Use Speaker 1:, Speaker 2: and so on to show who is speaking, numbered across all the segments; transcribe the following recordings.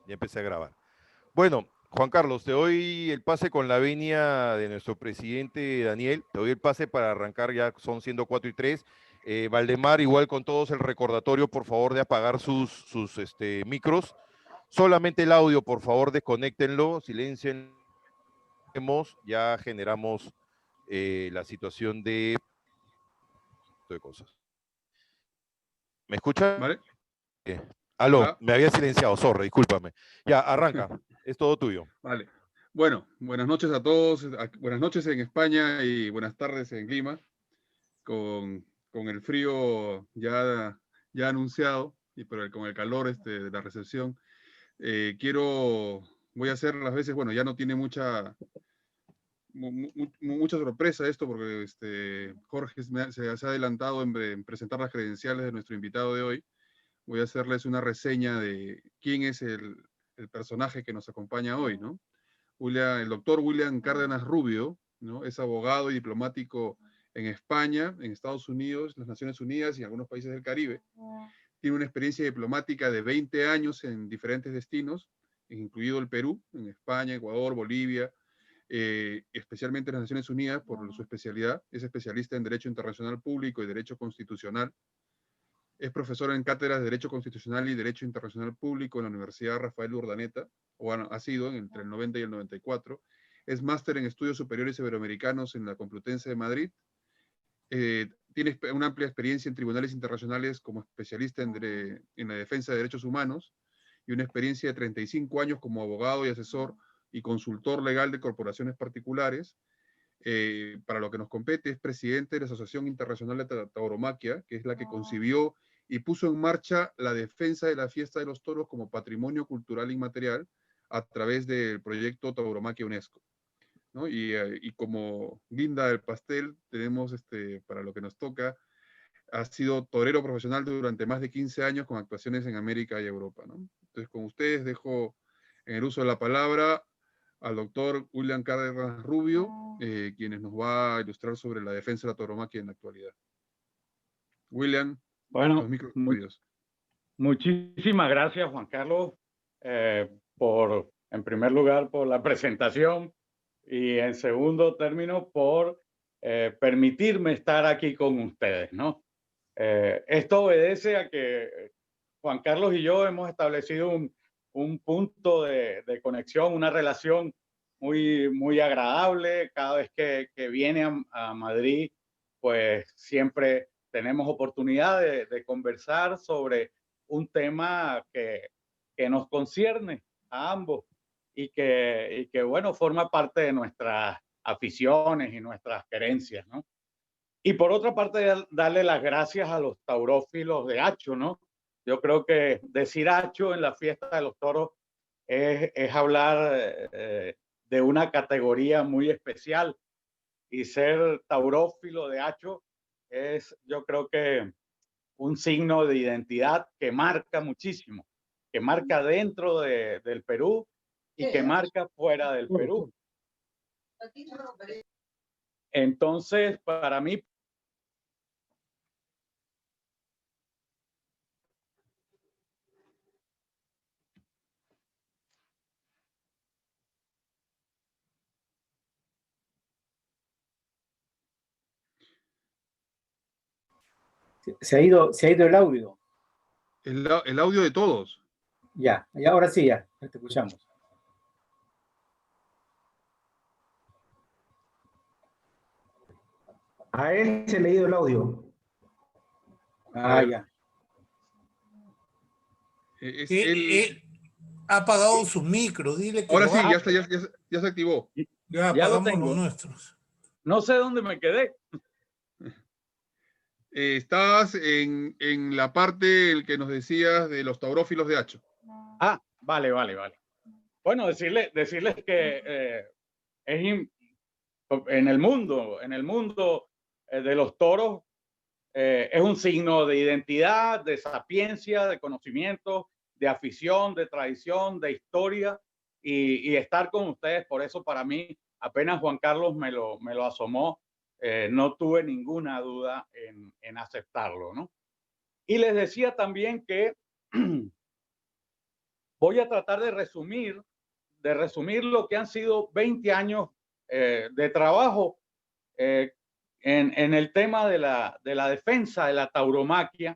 Speaker 1: Ya empecé a grabar. Bueno, Juan Carlos, te doy el pase con la venia de nuestro presidente Daniel. Te doy el pase para arrancar, ya son siendo 4 y 3. Valdemar, igual con todos el recordatorio, por favor, de apagar sus micros. Solamente el audio, por favor, desconéctenlo, silencienlo. Ya generamos la situación de cosas. ¿Me escucha?
Speaker 2: ¿Vale?
Speaker 1: Aló,
Speaker 2: Hola.
Speaker 1: me había silenciado, sorry, discúlpame. Ya, arranca, es todo tuyo.
Speaker 2: Vale. Bueno, buenas noches a todos. Buenas noches en España y buenas tardes en Lima, con el frío ya anunciado y con el calor de la recepción. Voy a hacer las veces, bueno, ya no tiene mucha sorpresa esto porque Jorge se ha adelantado en presentar las credenciales de nuestro invitado de hoy. Voy a hacerles una reseña de quién es el personaje que nos acompaña hoy, ¿no? El doctor William Cárdenas Rubio, ¿no? Es abogado y diplomático en España, en Estados Unidos, las Naciones Unidas y algunos países del Caribe. Tiene una experiencia diplomática de 20 años en diferentes destinos, incluido el Perú, en España, Ecuador, Bolivia, especialmente en las Naciones Unidas por su especialidad. Es especialista en Derecho Internacional Público y Derecho Constitucional. Es profesor en cátedras de Derecho Constitucional y Derecho Internacional Público en la Universidad Rafael Urdaneta, o ha sido entre el 90 y el 94. Es máster en Estudios Superiores Iberoamericanos en la Complutense de Madrid. Tiene una amplia experiencia en tribunales internacionales como especialista en la defensa de derechos humanos y una experiencia de 35 años como abogado y asesor y consultor legal de corporaciones particulares. Para lo que nos compete, es presidente de la Asociación Internacional de Tauromaquia, que es la que concibió y puso en marcha la defensa de la fiesta de los toros como patrimonio cultural inmaterial a través del proyecto Tauromaquia UNESCO, ¿no? Y como guinda del pastel, tenemos, para lo que nos toca, ha sido torero profesional durante más de 15 años con actuaciones en América y Europa, ¿no? Entonces, con ustedes dejo en el uso de la palabra al doctor William Cárdenas Rubio, quienes nos va a ilustrar sobre la defensa de la tauromaquia en la actualidad. William, los
Speaker 3: Bueno,
Speaker 2: micros tuyos.
Speaker 3: muchísimas gracias, Juan Carlos, en primer lugar, por la presentación y en segundo término, por permitirme estar aquí con ustedes, ¿no? Esto obedece a que Juan Carlos y yo hemos establecido un punto de conexión, una relación muy agradable. Cada vez que viene a Madrid, pues siempre tenemos oportunidad de conversar sobre un tema que nos concierne a ambos y que, bueno, forma parte de nuestras aficiones y nuestras querencias, ¿no? Y por otra parte, darle las gracias a los taurófilos de Hacho, ¿no? Yo creo que decir Hacho en la fiesta de los toros es hablar de una categoría muy especial, y ser taurófilo de Hacho es, yo creo que, un signo de identidad que marca muchísimo, que marca dentro del Perú y que marca fuera del Perú. Entonces, para mí,
Speaker 4: Se ha ido el audio.
Speaker 2: El audio de todos.
Speaker 4: Ya, y ahora sí, ya te escuchamos.
Speaker 5: A él se le ha ido el audio.
Speaker 4: Ya.
Speaker 6: Él ha apagado sus micros, dile que
Speaker 2: Ahora
Speaker 6: lo
Speaker 2: sí,
Speaker 6: haga.
Speaker 2: ya se activó.
Speaker 6: Ya
Speaker 3: ya lo
Speaker 6: apagamos
Speaker 3: tengo.
Speaker 6: los nuestros.
Speaker 3: No sé dónde me quedé.
Speaker 2: Estás en la parte el que nos decías de los taurófilos de Hacho.
Speaker 3: Vale. Bueno, decirles que en el mundo de los toros, es un signo de identidad, de sapiencia, de conocimiento, de afición, de tradición, de historia, y estar con ustedes. Por eso, para mí, apenas Juan Carlos me lo asomó, no tuve ninguna duda en aceptarlo, ¿no? Y les decía también que voy a tratar de resumir lo que han sido 20 años de trabajo en el tema de la defensa de la tauromaquia,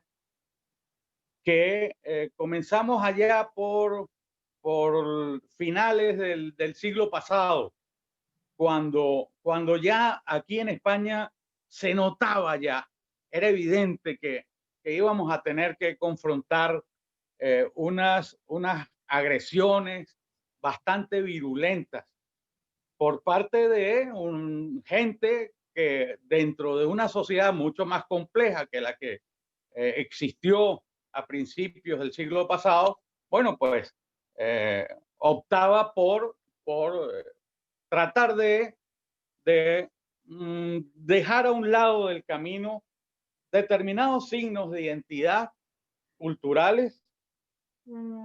Speaker 3: que comenzamos allá por finales del siglo pasado, cuando ya aquí en España se notaba ya, era evidente que íbamos a tener que confrontar unas agresiones bastante virulentas por parte de gente que dentro de una sociedad mucho más compleja que la que existió a principios del siglo pasado, bueno, pues optaba por tratar de dejar a un lado del camino determinados signos de identidad culturales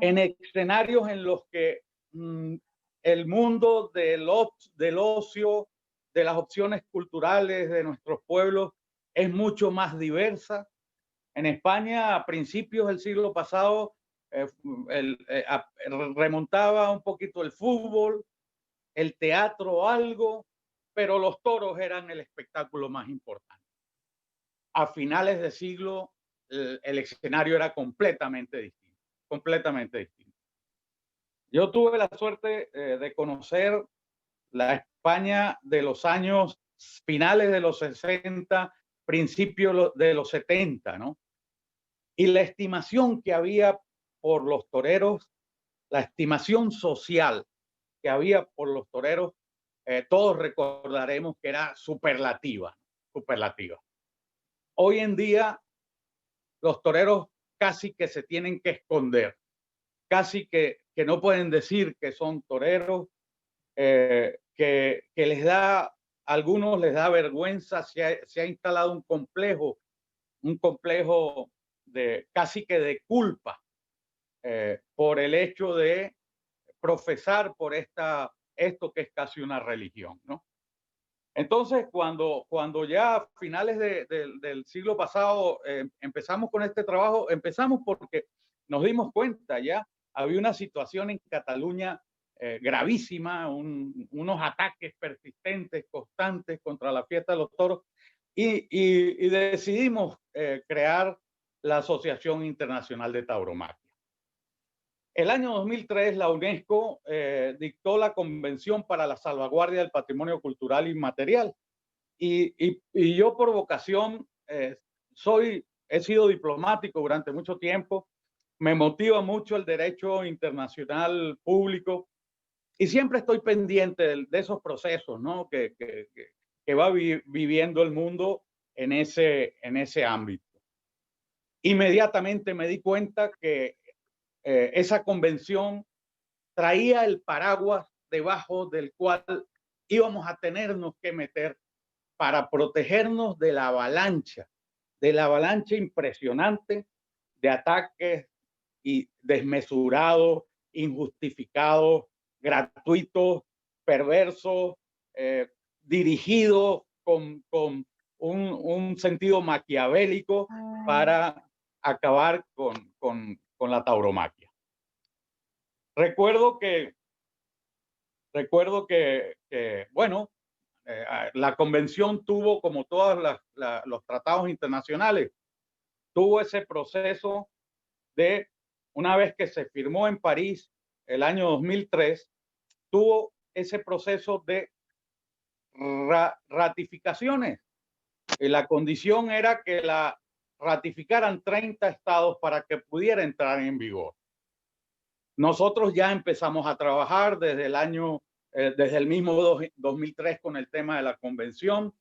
Speaker 3: en escenarios en los que el mundo del ocio, de las opciones culturales de nuestros pueblos es mucho más diversa. En España, a principios del siglo pasado, remontaba un poquito el fútbol, el teatro algo, pero los toros eran el espectáculo más importante. A finales de siglo, el escenario era completamente distinto, completamente distinto. Yo tuve la suerte de conocer la España de los años finales de los 60, principios de los 70, ¿no? Y la estimación que había por los toreros, la estimación social que había por los toreros, todos recordaremos que era superlativa, superlativa. Hoy en día, los toreros casi que se tienen que esconder, casi que no pueden decir que son toreros, que les da, a algunos les da vergüenza, se ha instalado un complejo de casi que de culpa por el hecho de profesar por esto que es casi una religión, ¿no? Entonces, cuando ya a finales del siglo pasado empezamos con este trabajo, empezamos porque nos dimos cuenta ya, había una situación en Cataluña gravísima, unos ataques persistentes, constantes contra la fiesta de los toros, y decidimos crear la Asociación Internacional de Tauromaquia. El año 2003, la UNESCO dictó la Convención para la Salvaguardia del Patrimonio Cultural Inmaterial. Y yo por vocación he sido diplomático durante mucho tiempo, me motiva mucho el derecho internacional público y siempre estoy pendiente de esos procesos, ¿no? que va viviendo el mundo en ese ámbito. Inmediatamente me di cuenta que esa convención traía el paraguas debajo del cual íbamos a tenernos que meter para protegernos de la avalancha impresionante de ataques y desmesurados, injustificados, gratuitos, perversos, dirigidos con un sentido maquiavélico para acabar con la tauromaquia. Recuerdo que bueno, la convención tuvo, como todos los tratados internacionales, tuvo ese proceso de, una vez que se firmó en París el año 2003, tuvo ese proceso de ratificaciones. Y la condición era que la ratificaran 30 estados para que pudiera entrar en vigor. Nosotros ya empezamos a trabajar desde el mismo 2003 con el tema de la convención.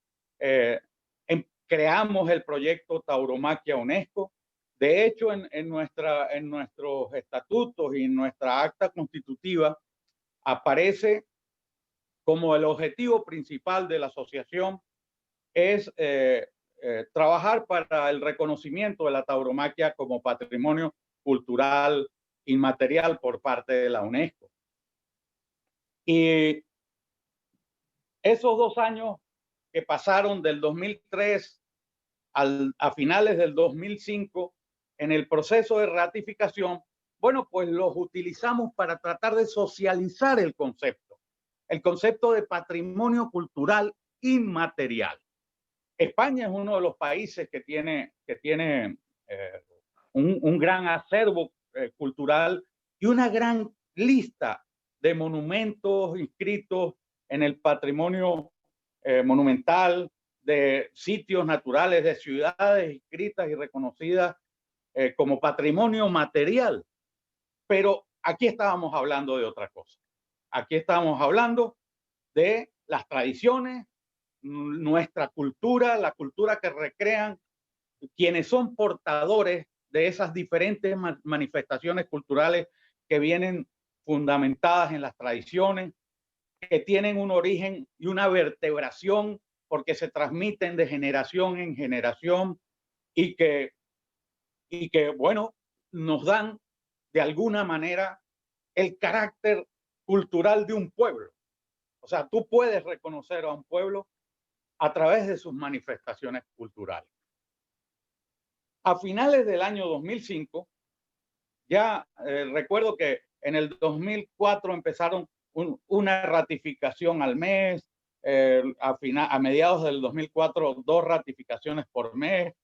Speaker 3: Creamos el proyecto Tauromaquia UNESCO. De hecho, en nuestros estatutos y en nuestra acta constitutiva aparece como el objetivo principal de la asociación es trabajar para el reconocimiento de la tauromaquia como patrimonio cultural inmaterial por parte de la UNESCO. Y esos 2 años que pasaron del 2003 a finales del 2005, en el proceso de ratificación, bueno, pues los utilizamos para tratar de socializar el concepto de patrimonio cultural inmaterial. España es uno de los países que tiene un gran acervo cultural y una gran lista de monumentos inscritos en el patrimonio monumental, de sitios naturales, de ciudades inscritas y reconocidas como patrimonio material. Pero aquí estábamos hablando de otra cosa. Aquí estábamos hablando de las tradiciones, nuestra cultura, la cultura que recrean quienes son portadores de esas diferentes manifestaciones culturales que vienen fundamentadas en las tradiciones, que tienen un origen y una vertebración porque se transmiten de generación en generación y que bueno, nos dan de alguna manera el carácter cultural de un pueblo. O sea, tú puedes reconocer a un pueblo a través de sus manifestaciones culturales. A finales del año 2005, ya recuerdo que en el 2004 empezaron una ratificación al mes, a mediados del 2004 2 ratificaciones por mes,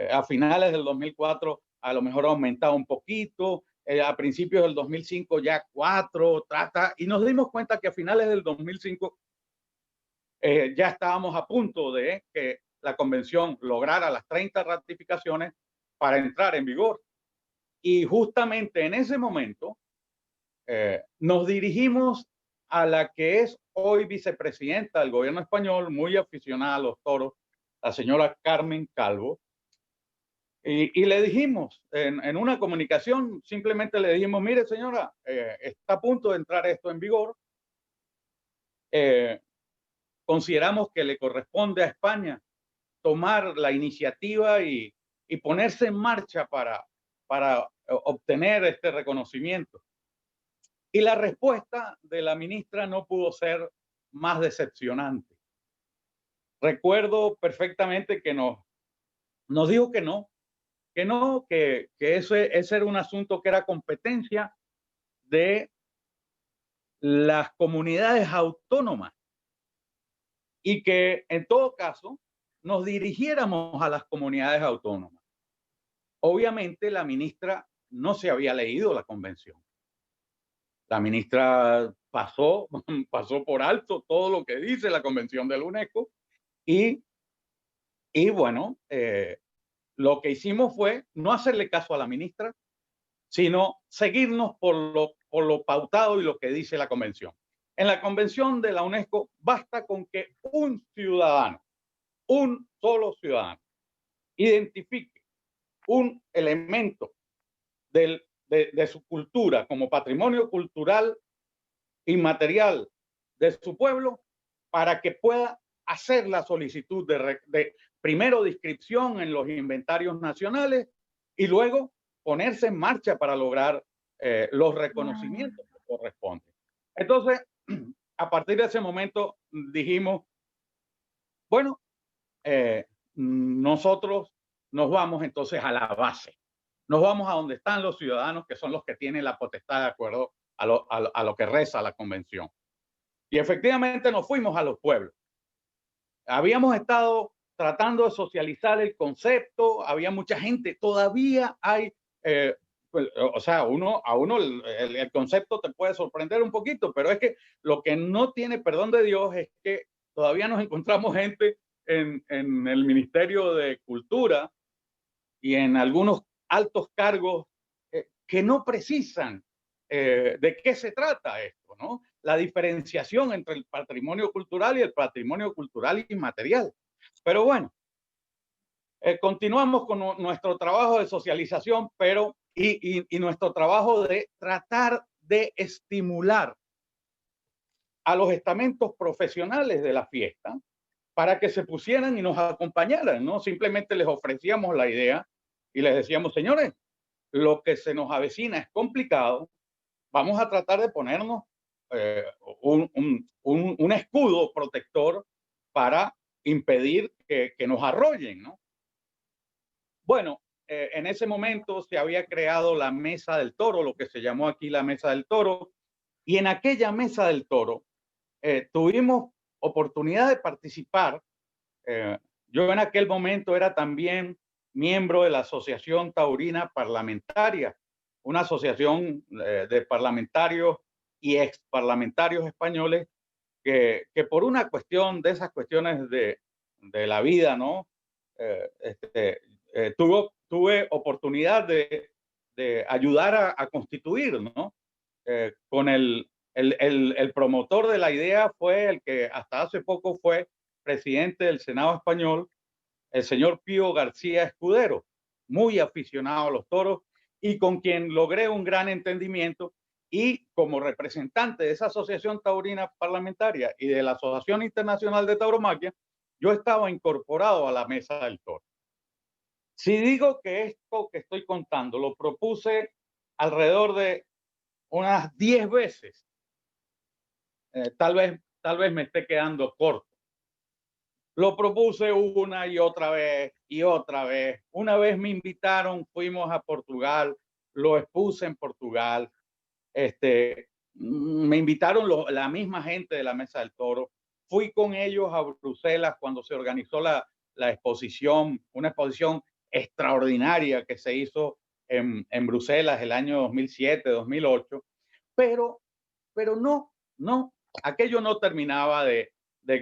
Speaker 3: a finales del 2004 a lo mejor aumentaba un poquito, a principios del 2005 ya 4, y nos dimos cuenta que a finales del 2005 ya estábamos a punto de que la convención lograra las 30 ratificaciones para entrar en vigor. Y justamente en ese momento nos dirigimos a la que es hoy vicepresidenta del gobierno español, muy aficionada a los toros, la señora Carmen Calvo, y le dijimos en una comunicación, simplemente le dijimos, mire señora, está a punto de entrar esto en vigor, consideramos que le corresponde a España tomar la iniciativa y ponerse en marcha para obtener este reconocimiento. Y la respuesta de la ministra no pudo ser más decepcionante. Recuerdo perfectamente que nos dijo que ese era un asunto que era competencia de las comunidades autónomas y que en todo caso nos dirigiéramos a las comunidades autónomas. Obviamente la ministra no se había leído la convención. La ministra pasó por alto todo lo que dice la convención de la UNESCO y bueno, lo que hicimos fue no hacerle caso a la ministra, sino seguirnos por lo pautado y lo que dice la convención. En la convención de la UNESCO basta con que un solo ciudadano, identifique un elemento de su cultura como patrimonio cultural inmaterial de su pueblo para que pueda hacer la solicitud de primero de inscripción en los inventarios nacionales y luego ponerse en marcha para lograr los reconocimientos que corresponden. Entonces, a partir de ese momento dijimos, bueno, nosotros nos vamos entonces a la base. Nos vamos a donde están los ciudadanos, que son los que tienen la potestad de acuerdo a lo que reza la convención. Y efectivamente nos fuimos a los pueblos. Habíamos estado tratando de socializar el concepto, había mucha gente, todavía hay, o sea, a uno el concepto te puede sorprender un poquito, pero es que lo que no tiene perdón de Dios es que todavía nos encontramos gente en el Ministerio de Cultura y en algunos altos cargos que no precisan de qué se trata esto, ¿no? La diferenciación entre el patrimonio cultural y el patrimonio cultural inmaterial. Pero bueno, continuamos con nuestro trabajo de socialización, pero y nuestro trabajo de tratar de estimular a los estamentos profesionales de la fiesta para que se pusieran y nos acompañaran, ¿no? Simplemente les ofrecíamos la idea y les decíamos, señores, lo que se nos avecina es complicado, vamos a tratar de ponernos un escudo protector para impedir que nos arrollen, ¿no? Bueno, en ese momento se había creado la Mesa del Toro, lo que se llamó aquí la Mesa del Toro, y en aquella Mesa del Toro tuvimos oportunidad de participar. Yo en aquel momento era también miembro de la Asociación Taurina Parlamentaria, una asociación de parlamentarios y exparlamentarios españoles que por una cuestión de esas cuestiones de la vida, ¿no? Tuve oportunidad de ayudar a constituir, ¿no? Con el promotor de la idea fue el que hasta hace poco fue presidente del Senado español, el señor Pío García Escudero, muy aficionado a los toros y con quien logré un gran entendimiento. Y como representante de esa Asociación Taurina Parlamentaria y de la Asociación Internacional de Tauromaquia, yo estaba incorporado a la Mesa del Toro. Si digo que esto que estoy contando lo propuse alrededor de unas 10 veces, tal vez me esté quedando corto. Lo propuse una y otra vez y otra vez. Una vez me invitaron, fuimos a Portugal, lo expuse en Portugal. Me invitaron la misma gente de la Mesa del Toro. Fui con ellos a Bruselas cuando se organizó la exposición, una exposición extraordinaria que se hizo en Bruselas el año 2007, 2008. Pero no, aquello no terminaba de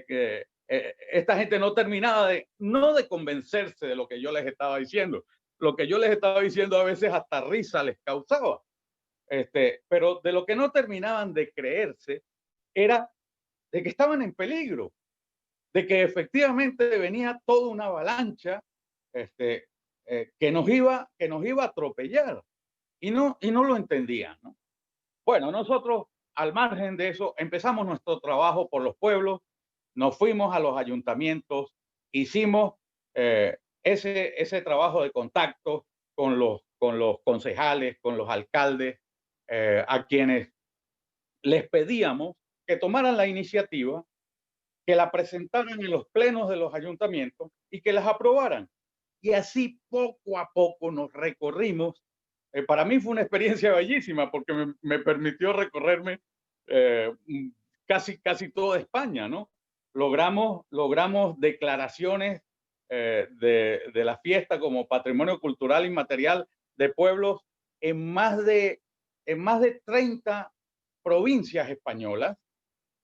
Speaker 3: que esta gente no terminaba no de convencerse de lo que yo les estaba diciendo. Lo que yo les estaba diciendo a veces hasta risa les causaba. Pero de lo que no terminaban de creerse era de que estaban en peligro, de que efectivamente venía toda una avalancha que nos iba a atropellar y no lo entendían, ¿no? Bueno, nosotros al margen de eso empezamos nuestro trabajo por los pueblos, nos fuimos a los ayuntamientos, hicimos ese trabajo de contacto con los concejales, con los alcaldes, a quienes les pedíamos que tomaran la iniciativa, que la presentaran en los plenos de los ayuntamientos y que las aprobaran. Y así poco a poco nos recorrimos. Para mí fue una experiencia bellísima porque me permitió recorrerme casi toda España, ¿no? Logramos declaraciones de la fiesta como patrimonio cultural inmaterial de pueblos en más de 30 provincias españolas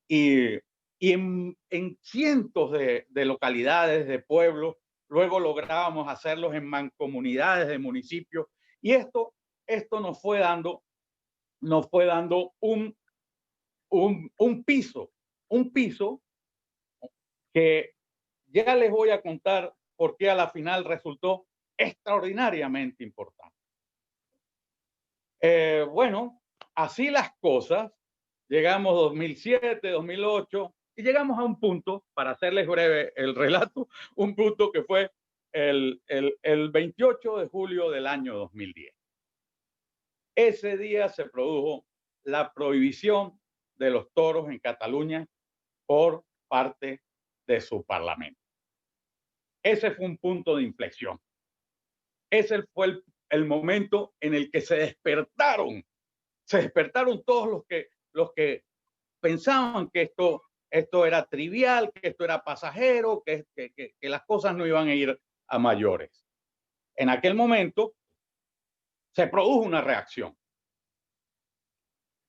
Speaker 3: y en cientos de localidades, de pueblos. Luego lográbamos hacerlos en mancomunidades de municipios y esto nos fue dando un piso que ya les voy a contar por qué a la final resultó extraordinariamente importante. Bueno, así las cosas, llegamos 2007, 2008 y llegamos a un punto, para hacerles breve el relato, un punto que fue el 28 de julio del año 2010. Ese día se produjo la prohibición de los toros en Cataluña por parte de su parlamento. Ese fue un punto de inflexión. Ese fue el momento en el que se despertaron todos los que pensaban que esto era trivial, que esto era pasajero, que las cosas no iban a ir a mayores. En aquel momento se produjo una reacción.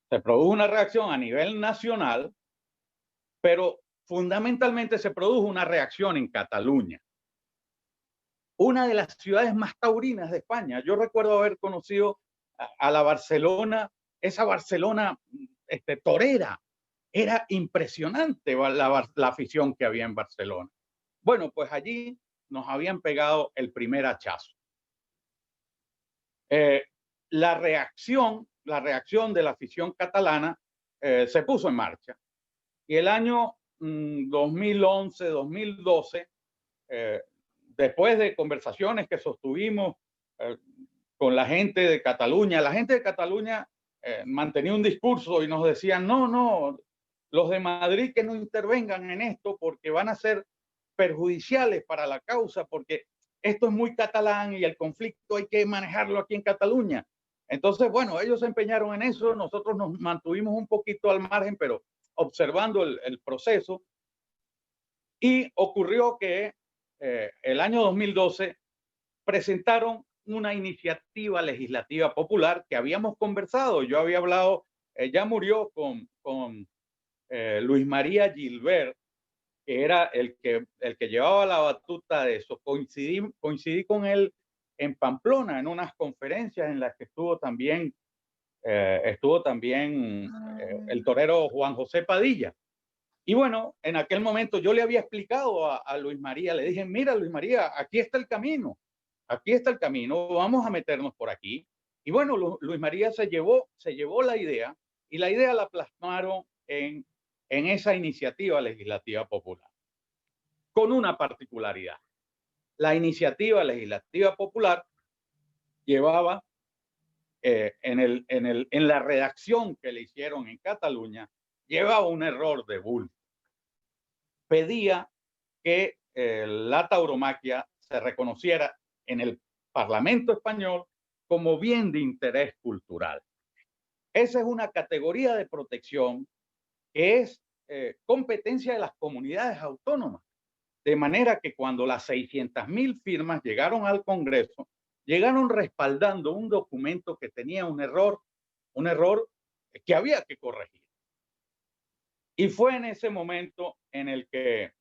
Speaker 3: Se produjo una reacción a nivel nacional, pero fundamentalmente se produjo una reacción en Cataluña, una de las ciudades más taurinas de España. Yo recuerdo haber conocido a la Barcelona, esa Barcelona torera. Era impresionante la afición que había en Barcelona. Bueno, pues allí nos habían pegado el primer hachazo. La reacción de la afición catalana se puso en marcha. Y el año 2011, 2012, después de conversaciones que sostuvimos con la gente de Cataluña mantenía un discurso y nos decían, no, los de Madrid que no intervengan en esto porque van a ser perjudiciales para la causa, porque esto es muy catalán y el conflicto hay que manejarlo aquí en Cataluña. Entonces, bueno, ellos se empeñaron en eso, nosotros nos mantuvimos un poquito al margen, pero observando el proceso. Y ocurrió que el año 2012 presentaron una iniciativa legislativa popular que habíamos conversado. Yo había hablado, ya murió con Luis María Gilbert, que era el que llevaba la batuta de eso. Coincidí con él en Pamplona en unas conferencias en las que estuvo también el torero Juan José Padilla. Y bueno, en aquel momento yo le había explicado a Luis María, le dije, mira Luis María, aquí está el camino, vamos a meternos por aquí. Y bueno, Luis María se llevó la idea y la idea la plasmaron en esa iniciativa legislativa popular, con una particularidad. La iniciativa legislativa popular llevaba en la redacción que le hicieron en Cataluña, llevaba un error de bulto. Pedía que la tauromaquia se reconociera en el Parlamento español como bien de interés cultural. Esa es una categoría de protección que es competencia de las comunidades autónomas. De manera que cuando las 600.000 firmas llegaron al Congreso, llegaron respaldando un documento que tenía un error que había que corregir. Y fue en ese momento en el que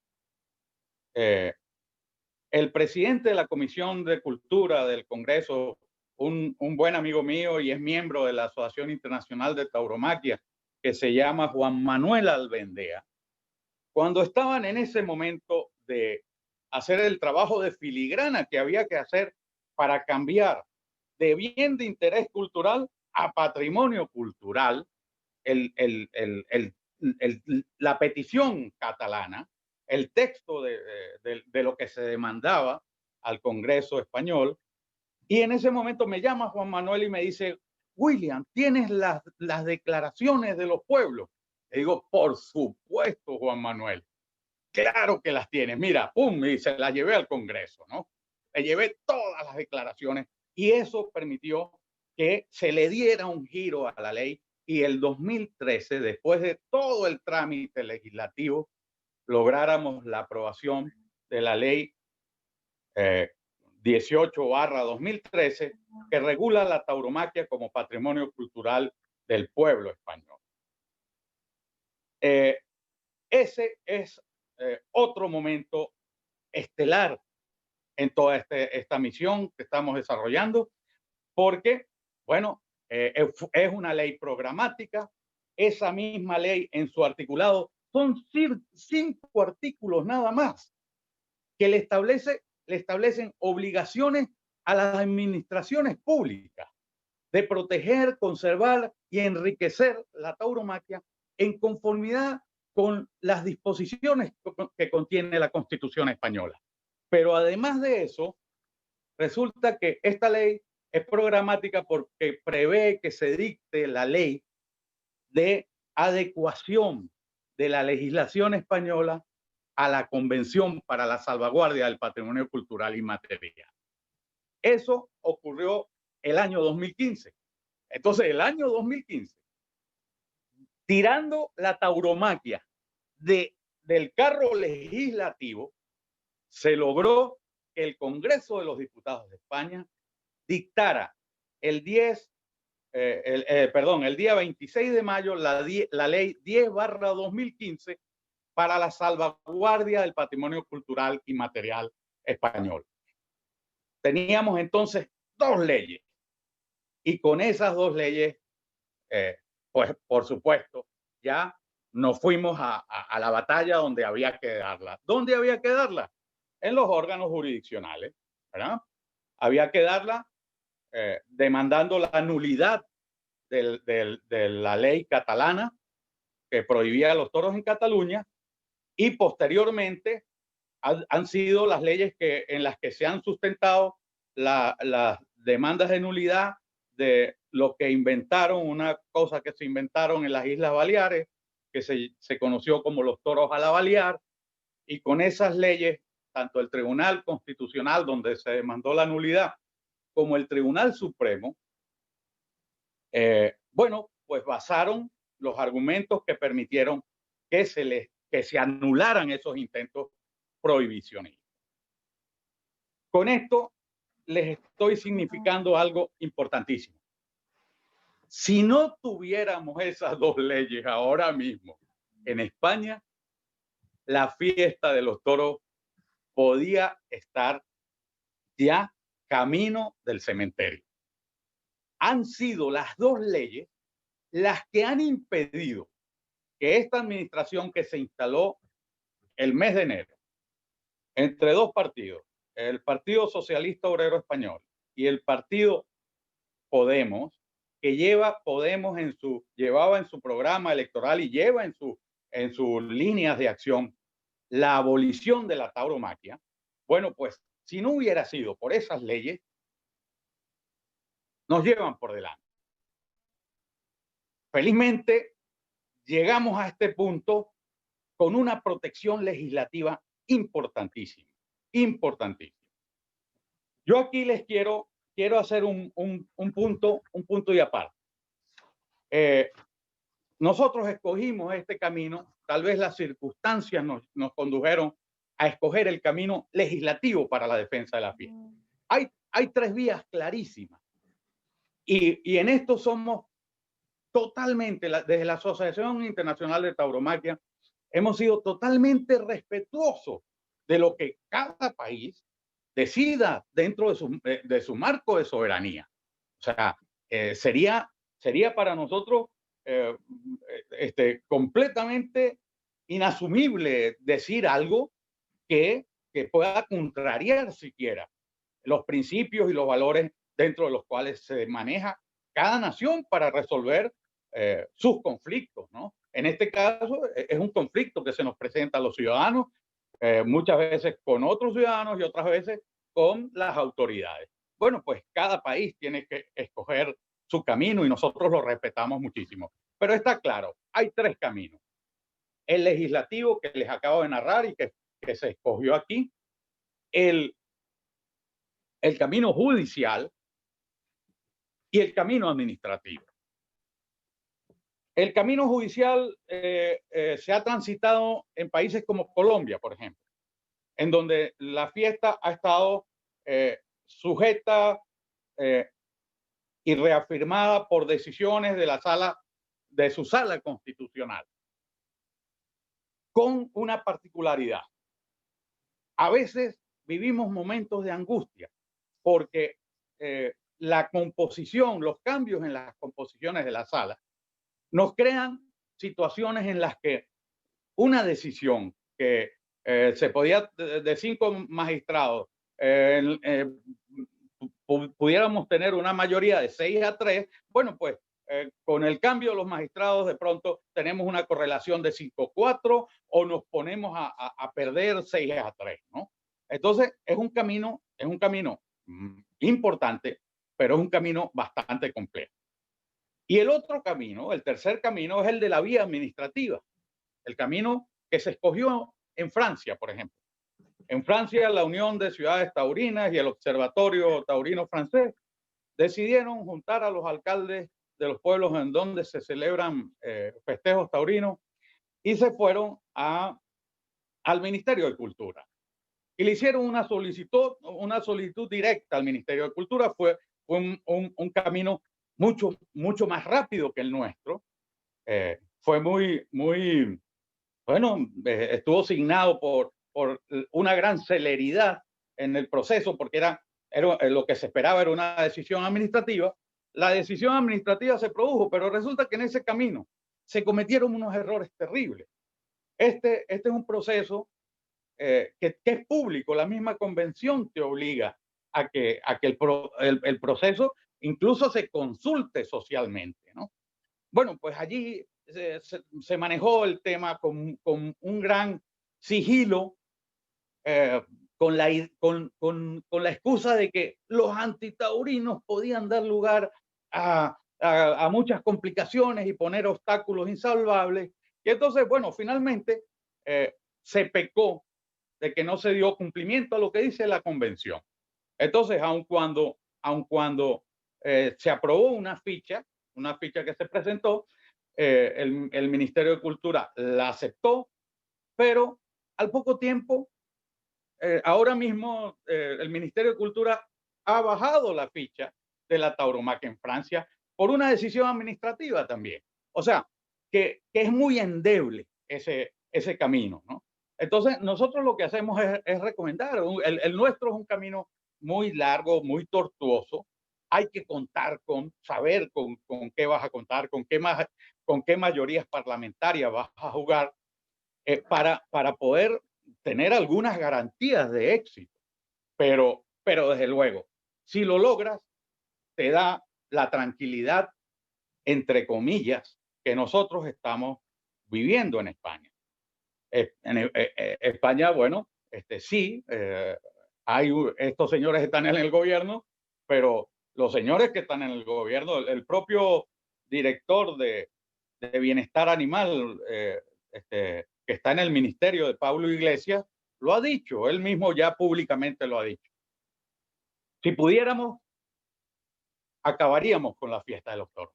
Speaker 3: el presidente de la Comisión de Cultura del Congreso, un buen amigo mío y es miembro de la Asociación Internacional de Tauromaquia, que se llama Juan Manuel Albendea, cuando estaban en ese momento de hacer el trabajo de filigrana que había que hacer para cambiar de bien de interés cultural a patrimonio cultural, la petición catalana, el texto de lo que se demandaba al Congreso español. Y en ese momento me llama Juan Manuel y me dice, William, ¿tienes las declaraciones de los pueblos? Le digo, por supuesto, Juan Manuel. Claro que las tienes. Mira, pum, y se las llevé al Congreso, ¿no? Le llevé todas las declaraciones y eso permitió que se le diera un giro a la ley y el 2013, después de todo el trámite legislativo, lográramos la aprobación de la ley 18/2013 que regula la tauromaquia como patrimonio cultural del pueblo español. Ese es otro momento estelar en toda esta misión que estamos desarrollando, porque, bueno, es una ley programática. Esa misma ley en su articulado son 5 artículos nada más que le establecen obligaciones a las administraciones públicas de proteger, conservar y enriquecer la tauromaquia en conformidad con las disposiciones que contiene la Constitución española. Pero además de eso, resulta que esta ley es programática porque prevé que se dicte la ley de adecuación de la legislación española a la Convención para la Salvaguardia del Patrimonio Cultural Inmaterial. Eso ocurrió el año 2015. Entonces, el año 2015, tirando la tauromaquia del carro legislativo, se logró que el Congreso de los Diputados de España dictara el día 26 de mayo la ley 10/2015 para la salvaguardia del patrimonio cultural y material español. Teníamos entonces 2 leyes y con esas 2 leyes, pues por supuesto, ya nos fuimos a la batalla donde había que darla. ¿Dónde había que darla? En los órganos jurisdiccionales, ¿verdad? Había que darla demandando la nulidad de la ley catalana que prohibía los toros en Cataluña y posteriormente han sido las leyes en las que se han sustentado las demandas de nulidad de lo que inventaron, una cosa que se inventaron en las Islas Baleares, que se conoció como los toros a la Balear, y con esas leyes tanto el Tribunal Constitucional, donde se demandó la nulidad, como el Tribunal Supremo, bueno, pues basaron los argumentos que permitieron que se anularan esos intentos prohibicionistas. Con esto les estoy significando algo importantísimo. Si no tuviéramos esas dos leyes ahora mismo en España, la fiesta de los toros podía estar ya camino del cementerio. Han sido las dos leyes las que han impedido que esta administración que se instaló el mes de enero entre dos partidos, el Partido Socialista Obrero Español y el Partido Podemos, que llevaba en su programa electoral y lleva en sus líneas de acción la abolición de la tauromaquia. Bueno, pues si no hubiera sido por esas leyes, nos llevan por delante. Felizmente, llegamos a este punto con una protección legislativa importantísima, importantísima. Yo aquí les quiero hacer un punto y aparte. Nosotros escogimos este camino, tal vez las circunstancias nos condujeron a escoger el camino legislativo para la defensa de la fiesta. Hay tres vías clarísimas y en esto somos totalmente, desde la Asociación Internacional de Tauromaquia, hemos sido totalmente respetuosos de lo que cada país decida dentro de su marco de soberanía. O sea, sería para nosotros completamente inasumible decir algo que pueda contrariar siquiera los principios y los valores dentro de los cuales se maneja cada nación para resolver sus conflictos, ¿no? En este caso es un conflicto que se nos presenta a los ciudadanos, muchas veces con otros ciudadanos y otras veces con las autoridades. Bueno, pues cada país tiene que escoger su camino y nosotros lo respetamos muchísimo. Pero está claro, hay tres caminos. El legislativo que les acabo de narrar y que se escogió aquí, el camino judicial y el camino administrativo. El camino judicial se ha transitado en países como Colombia, por ejemplo, en donde la fiesta ha estado sujeta y reafirmada por decisiones de su sala constitucional, con una particularidad. A veces vivimos momentos de angustia porque la composición, los cambios en las composiciones de la sala nos crean situaciones en las que una decisión que se podía de 5 magistrados, pudiéramos tener una mayoría de 6-3, bueno, pues con el cambio de los magistrados de pronto tenemos una correlación de 5-4 o nos ponemos a perder 6-3, ¿no? Entonces es un camino importante, pero es un camino bastante complejo. Y el otro camino, el tercer camino, es el de la vía administrativa, el camino que se escogió en Francia, por ejemplo. En Francia, la Unión de Ciudades Taurinas y el Observatorio Taurino francés decidieron juntar a los alcaldes de los pueblos en donde se celebran festejos taurinos y se fueron al Ministerio de Cultura. Y le hicieron una solicitud directa al Ministerio de Cultura. Fue un camino mucho más rápido que el nuestro. Fue estuvo signado por una gran celeridad en el proceso, porque lo que se esperaba era una decisión administrativa. La decisión administrativa se produjo, pero resulta que en ese camino se cometieron unos errores terribles. Este es un proceso que es público. La misma convención te obliga a que el proceso incluso se consulte socialmente, ¿no? Bueno, pues allí se manejó el tema con un gran sigilo, con la excusa de que los antitaurinos podían dar lugar a muchas complicaciones y poner obstáculos insalvables. Y entonces, bueno, finalmente se pecó de que no se dio cumplimiento a lo que dice la convención. Entonces, aun cuando se aprobó una ficha que se presentó, el Ministerio de Cultura la aceptó, pero al poco tiempo, ahora mismo, el Ministerio de Cultura ha bajado la ficha de la tauromaquia en Francia por una decisión administrativa también. O sea, que es muy endeble ese camino, ¿no? Entonces, nosotros lo que hacemos es recomendar. El nuestro es un camino muy largo, muy tortuoso. Hay que contar saber con qué vas a contar, con qué mayorías parlamentarias vas a jugar para poder tener algunas garantías de éxito. Pero desde luego, si lo logras, te da la tranquilidad, entre comillas, que nosotros estamos viviendo en España. En España, bueno, sí, estos señores están en el gobierno, pero los señores que están en el gobierno, el propio director de Bienestar Animal, que está en el ministerio de Pablo Iglesias, lo ha dicho, él mismo ya públicamente lo ha dicho. Si pudiéramos, acabaríamos con la fiesta de los toros,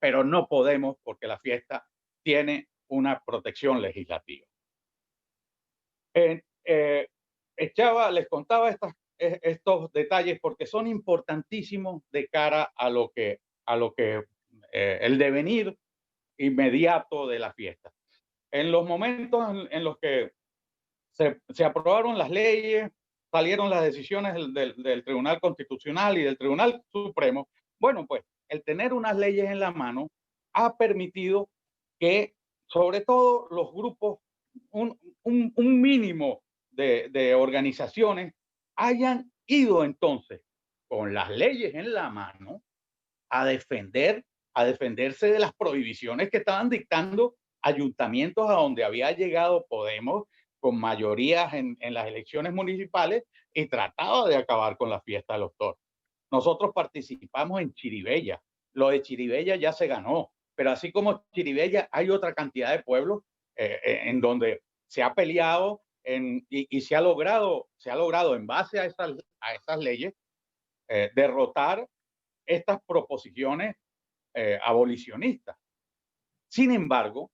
Speaker 3: pero no podemos porque la fiesta tiene una protección legislativa. Les contaba estos detalles porque son importantísimos de cara a lo que el devenir inmediato de la fiesta. En los momentos en los que se aprobaron las leyes, salieron las decisiones del Tribunal Constitucional y del Tribunal Supremo, bueno, pues el tener unas leyes en la mano ha permitido que, sobre todo, los grupos, un mínimo de organizaciones hayan ido entonces con las leyes en la mano a defenderse de las prohibiciones que estaban dictando ayuntamientos a donde había llegado Podemos con mayorías en las elecciones municipales y trataba de acabar con la fiesta de los toros. Nosotros participamos en Chirivella. Lo de Chirivella ya se ganó, pero así como Chirivella hay otra cantidad de pueblos en donde se ha peleado y se ha logrado en base a esas leyes derrotar estas proposiciones abolicionistas. Sin embargo,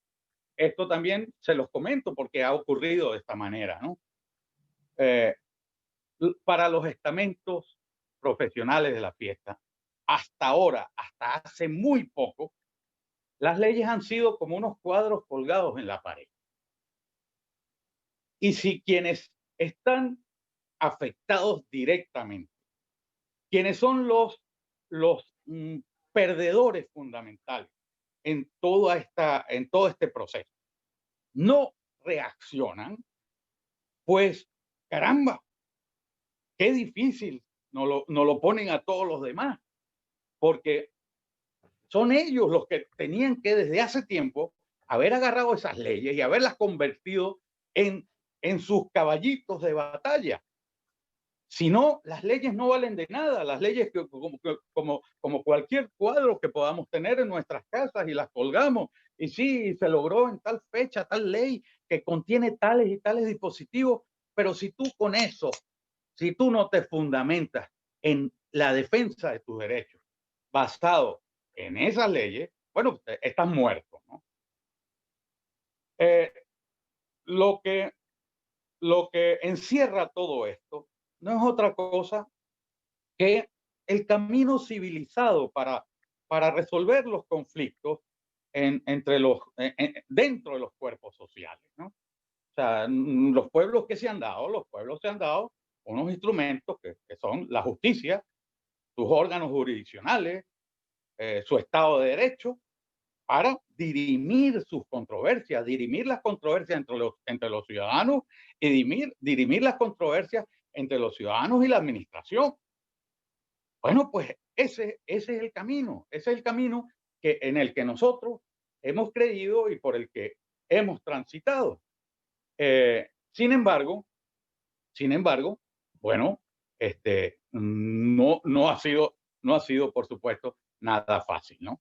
Speaker 3: esto también se los comento porque ha ocurrido de esta manera, ¿no? Para los estamentos profesionales de la fiesta, hasta ahora, hasta hace muy poco, las leyes han sido como unos cuadros colgados en la pared. Y si quienes están afectados directamente, quienes son los perdedores fundamentales en todo este proceso, no reaccionan, pues caramba, qué difícil nos lo ponen a todos los demás, porque son ellos los que tenían que desde hace tiempo haber agarrado esas leyes y haberlas convertido en sus caballitos de batalla. Si no, las leyes no valen de nada. Las leyes como cualquier cuadro que podamos tener en nuestras casas y las colgamos. Y sí, se logró en tal fecha, tal ley que contiene tales y tales dispositivos. Pero si tú con eso, si tú no te fundamentas en la defensa de tus derechos basado en esas leyes, bueno, estás muerto, ¿no? Lo que encierra todo esto no es otra cosa que el camino civilizado para resolver los conflictos dentro de los cuerpos sociales, ¿no? O sea, los pueblos se han dado unos instrumentos que son la justicia, sus órganos jurisdiccionales, su Estado de Derecho, para dirimir sus controversias, dirimir las controversias entre los ciudadanos y dirimir las controversias entre los ciudadanos y la administración. Bueno, pues ese es el camino, en el que nosotros hemos creído y por el que hemos transitado. Sin embargo, bueno, no ha sido, por supuesto, nada fácil, ¿no?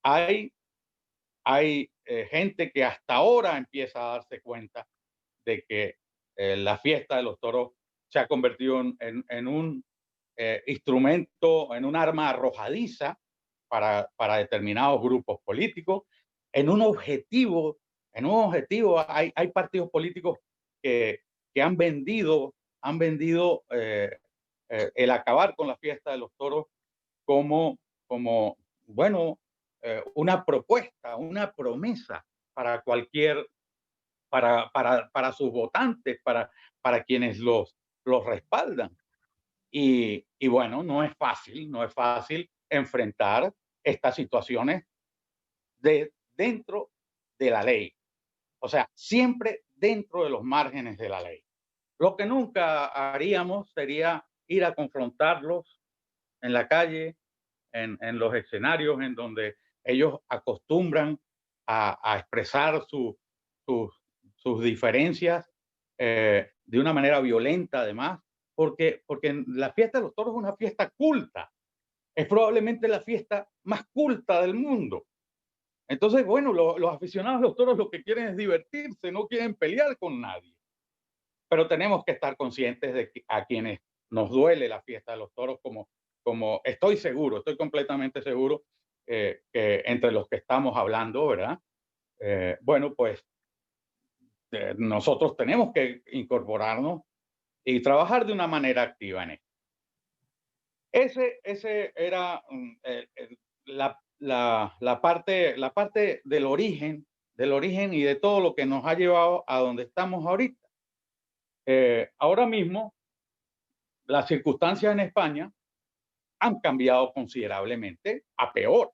Speaker 3: Hay gente que hasta ahora empieza a darse cuenta de que la fiesta de los toros se ha convertido en un instrumento, en un arma arrojadiza para determinados grupos políticos, en un objetivo, hay partidos políticos que han vendido el acabar con la fiesta de los toros como bueno, una propuesta, una promesa para cualquier, para sus votantes, para quienes los respaldan. Y bueno, no es fácil enfrentar estas situaciones dentro de la ley. O sea, siempre dentro de los márgenes de la ley. Lo que nunca haríamos sería ir a confrontarlos en la calle, en los escenarios en donde ellos acostumbran a expresar sus diferencias de una manera violenta, además, porque la fiesta de los toros es una fiesta culta. Es probablemente la fiesta más culta del mundo. Entonces, bueno, los aficionados a los toros lo que quieren es divertirse, no quieren pelear con nadie. Pero tenemos que estar conscientes de que a quienes nos duele la fiesta de los toros, como estoy completamente seguro que entre los que estamos hablando, ¿verdad? Bueno, pues nosotros tenemos que incorporarnos y trabajar de una manera activa en esto. Ese era la parte del origen y de todo lo que nos ha llevado a donde estamos ahorita. Ahora mismo, las circunstancias en España han cambiado considerablemente a peor.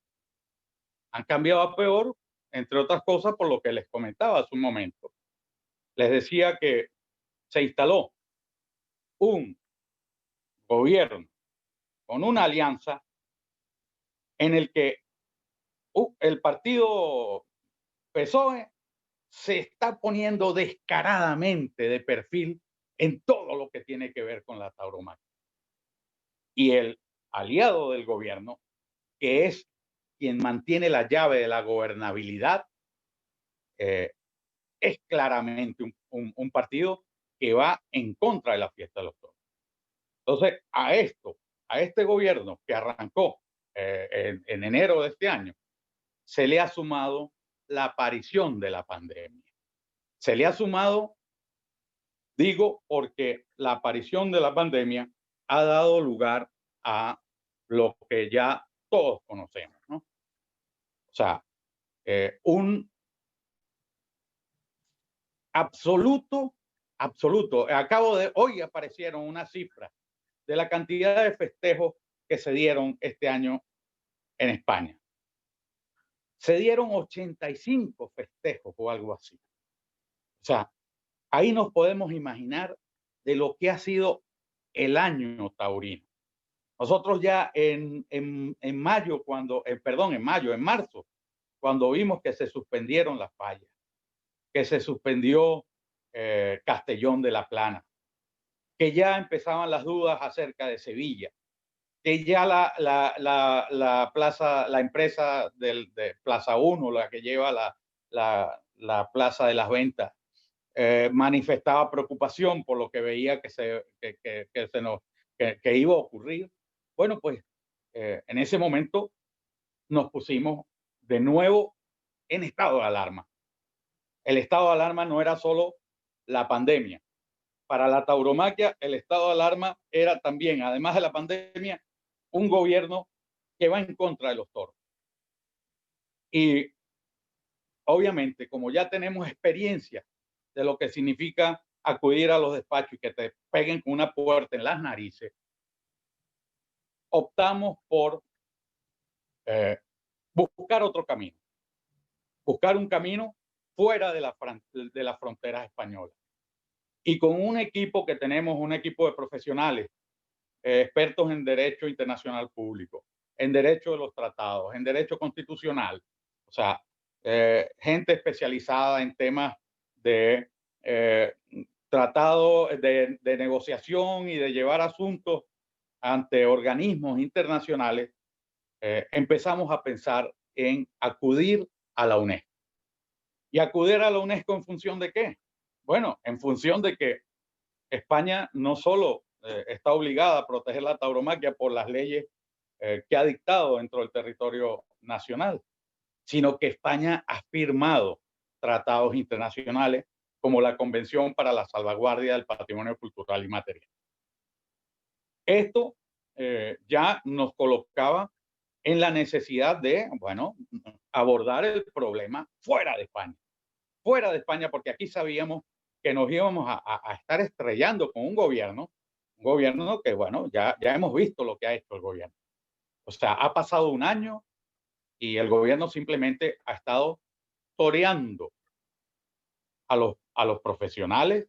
Speaker 3: Han cambiado a peor, entre otras cosas, por lo que les comentaba hace un momento. Les decía que se instaló un gobierno con una alianza en el que el partido PSOE se está poniendo descaradamente de perfil en todo lo que tiene que ver con la tauromaquia. Y el aliado del gobierno, que es quien mantiene la llave de la gobernabilidad, es claramente un partido que va en contra de la fiesta de los toros. Entonces, a este gobierno que arrancó en enero de este año, se le ha sumado la aparición de la pandemia. Se le ha sumado, digo, porque la aparición de la pandemia ha dado lugar a lo que ya todos conocemos, ¿no? O sea, un absoluto. Hoy aparecieron unas cifras de la cantidad de festejos que se dieron este año en España. Se dieron 85 festejos o algo así. O sea, ahí nos podemos imaginar de lo que ha sido el año taurino. Nosotros ya en marzo, cuando vimos que se suspendieron las fallas, que se suspendió Castellón de la Plana, que ya empezaban las dudas acerca de Sevilla, que ya la empresa de Plaza 1, la que lleva la Plaza de las Ventas, manifestaba preocupación por lo que veía que iba a ocurrir. Bueno, pues en ese momento nos pusimos de nuevo en estado de alarma. El estado de alarma no era solo la pandemia. Para la tauromaquia, el estado de alarma era también, además de la pandemia, un gobierno que va en contra de los toros. Y obviamente, como ya tenemos experiencia de lo que significa acudir a los despachos y que te peguen con una puerta en las narices, optamos por buscar otro camino, buscar un camino fuera de las fronteras españolas. Y con un equipo que tenemos, un equipo de profesionales, expertos en derecho internacional público, en derecho de los tratados, en derecho constitucional, o sea, gente especializada en temas de tratado de negociación y de llevar asuntos ante organismos internacionales, empezamos a pensar en acudir a la UNESCO. ¿Y acudir a la UNESCO en función de qué? Bueno, en función de que España no solo está obligada a proteger la tauromaquia por las leyes que ha dictado dentro del territorio nacional, sino que España ha firmado tratados internacionales como la Convención para la Salvaguardia del Patrimonio Cultural y Material. Esto ya nos colocaba en la necesidad de, bueno, abordar el problema fuera de España, porque aquí sabíamos que nos íbamos a estar estrellando con un gobierno que, bueno, ya hemos visto lo que ha hecho el gobierno. O sea, ha pasado un año y el gobierno simplemente ha estado toreando a los profesionales.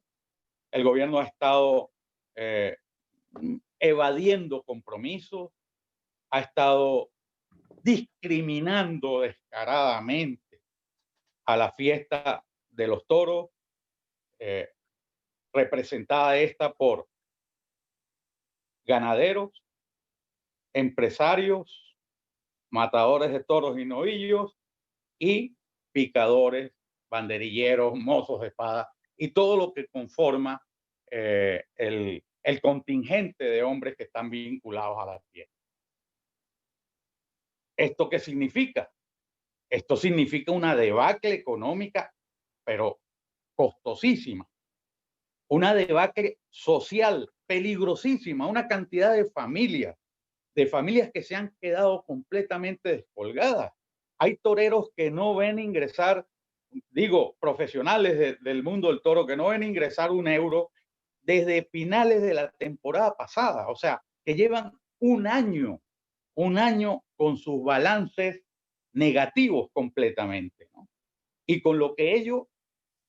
Speaker 3: El gobierno ha estado evadiendo compromisos, ha estado discriminando descaradamente a la fiesta de los toros, representada esta por ganaderos, empresarios, matadores de toros y novillos y picadores, banderilleros, mozos de espada y todo lo que conforma el contingente de hombres que están vinculados a la fiesta. ¿Esto qué significa? Esto significa una debacle económica, pero costosísima. Una debacle social peligrosísima, una cantidad de familias que se han quedado completamente descolgadas. Hay toreros que no ven ingresar, digo, profesionales del mundo del toro, que no ven ingresar un euro desde finales de la temporada pasada. O sea, que llevan un año con sus balances negativos completamente, ¿no? Y con lo que ello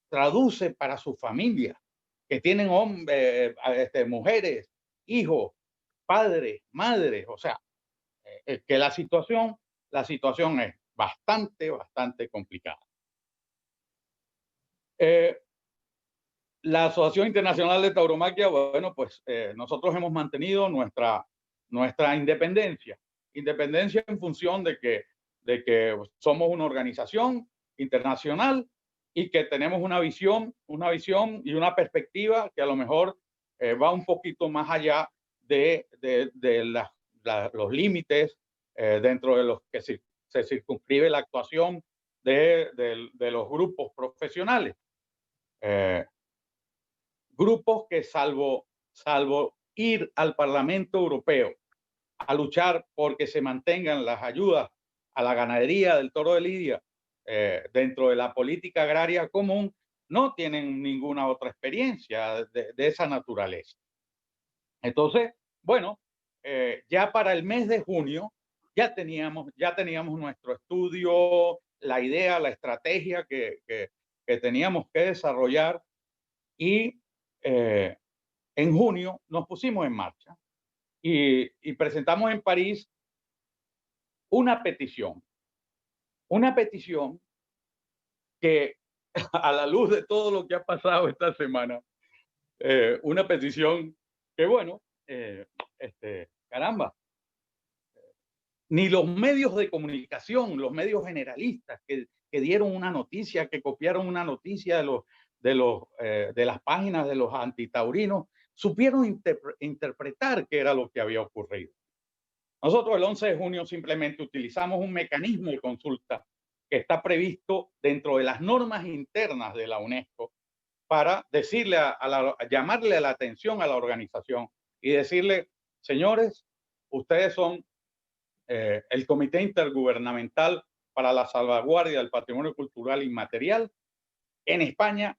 Speaker 3: traduce para su familia, que tienen hombres, mujeres, hijos, padres, madres. O sea, que la situación es bastante complicada. La Asociación Internacional de Tauromaquia, bueno, pues nosotros hemos mantenido nuestra independencia en función de que somos una organización internacional y que tenemos una visión y una perspectiva que a lo mejor va un poquito más allá de los límites dentro de los que se circunscribe la actuación de los grupos profesionales. Grupos que salvo ir al Parlamento Europeo a luchar porque se mantengan las ayudas a la ganadería del toro de lidia dentro de la política agraria común, no tienen ninguna otra experiencia de esa naturaleza. Entonces, bueno, ya para el mes de junio ya teníamos nuestro estudio, la idea, la estrategia que teníamos que desarrollar, y en junio nos pusimos en marcha y presentamos en París una petición que a la luz de todo lo que ha pasado esta semana, una petición que, bueno, caramba, ni los medios de comunicación, los medios generalistas que dieron una noticia, que copiaron una noticia de las páginas de los antitaurinos, supieron interpretar qué era lo que había ocurrido. Nosotros el 11 de junio simplemente utilizamos un mecanismo de consulta que está previsto dentro de las normas internas de la UNESCO para decirle llamarle la atención a la organización y decirle: señores, ustedes son el Comité Intergubernamental para la Salvaguardia del Patrimonio Cultural Inmaterial. En España,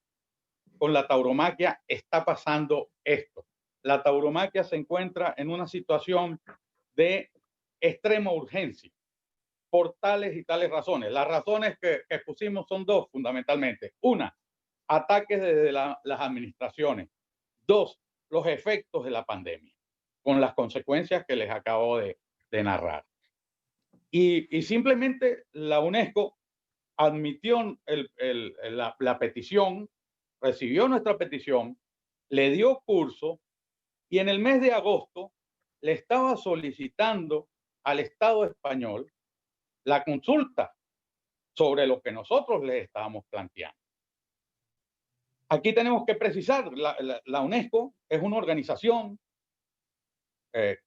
Speaker 3: con la tauromaquia está pasando esto. La tauromaquia se encuentra en una situación de extrema urgencia por tales y tales razones. Las razones que pusimos son dos fundamentalmente. Una, ataques desde las administraciones. Dos, los efectos de la pandemia, con las consecuencias que les acabo de narrar. Y simplemente la UNESCO admitió la petición, recibió nuestra petición, le dio curso, y en el mes de agosto le estaba solicitando al Estado español la consulta sobre lo que nosotros les estábamos planteando. Aquí tenemos que precisar, la UNESCO es una organización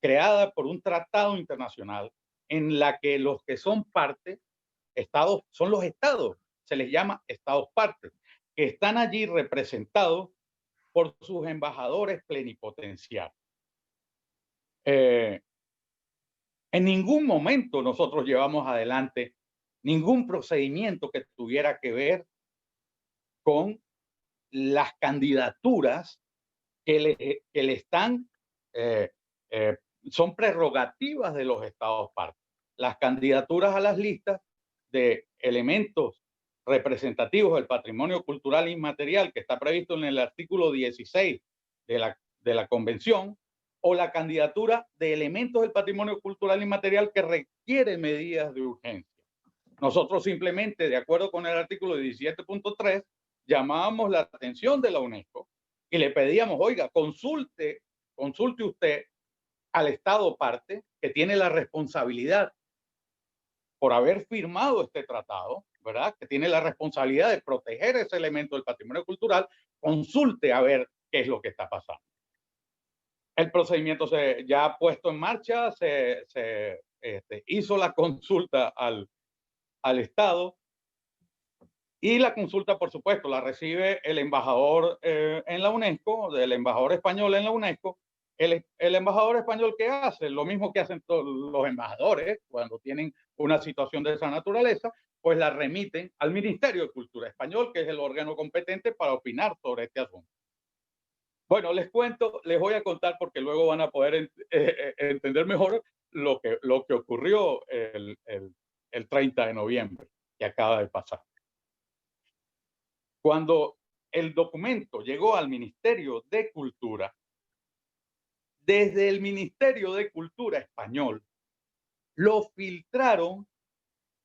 Speaker 3: creada por un tratado internacional en la que los que son parte, estados, son los estados, se les llama estados partes, que están allí representados por sus embajadores plenipotenciarios. En ningún momento nosotros llevamos adelante ningún procedimiento que tuviera que ver con las candidaturas que le están, son prerrogativas de los estados partes. Las candidaturas a las listas de elementos representativos del patrimonio cultural inmaterial que está previsto en el artículo 16 de la Convención, o la candidatura de elementos del patrimonio cultural inmaterial que requiere medidas de urgencia. Nosotros simplemente, de acuerdo con el artículo 17.3, llamábamos la atención de la UNESCO y le pedíamos, oiga, consulte usted al Estado parte que tiene la responsabilidad por haber firmado este tratado, ¿verdad? Que tiene la responsabilidad de proteger ese elemento del patrimonio cultural, consulte a ver qué es lo que está pasando. El procedimiento ya ha puesto en marcha, se hizo la consulta al Estado, y la consulta, por supuesto, la recibe el embajador en la UNESCO, el embajador español en la UNESCO. El embajador español, ¿qué hace? Lo mismo que hacen todos los embajadores cuando tienen una situación de esa naturaleza, pues la remiten al Ministerio de Cultura español, que es el órgano competente para opinar sobre este asunto. Bueno, les voy a contar porque luego van a poder entender mejor lo que ocurrió el 30 de noviembre, que acaba de pasar. Cuando el documento llegó al Ministerio de Cultura, desde el Ministerio de Cultura español, lo filtraron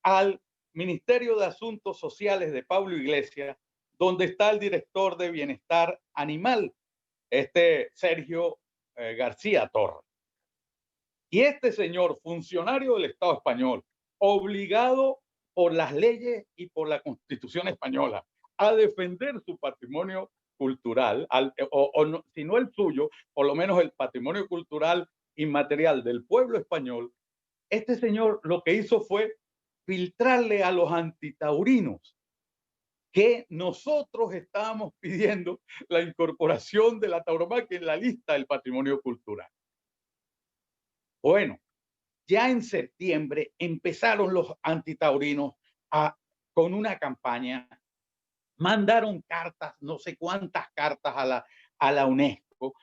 Speaker 3: al Ministerio de Asuntos Sociales de Pablo Iglesias, donde está el director de Bienestar Animal, Sergio García Torres. Y este señor, funcionario del Estado español, obligado por las leyes y por la Constitución española a defender su patrimonio cultural, no, si no el suyo, por lo menos el patrimonio cultural inmaterial del pueblo español, este señor lo que hizo fue filtrarle a los antitaurinos que nosotros estábamos pidiendo la incorporación de la tauromaquia en la lista del patrimonio cultural. Bueno, ya en septiembre empezaron los antitaurinos con una campaña, mandaron cartas, no sé cuántas cartas a la UNESCO,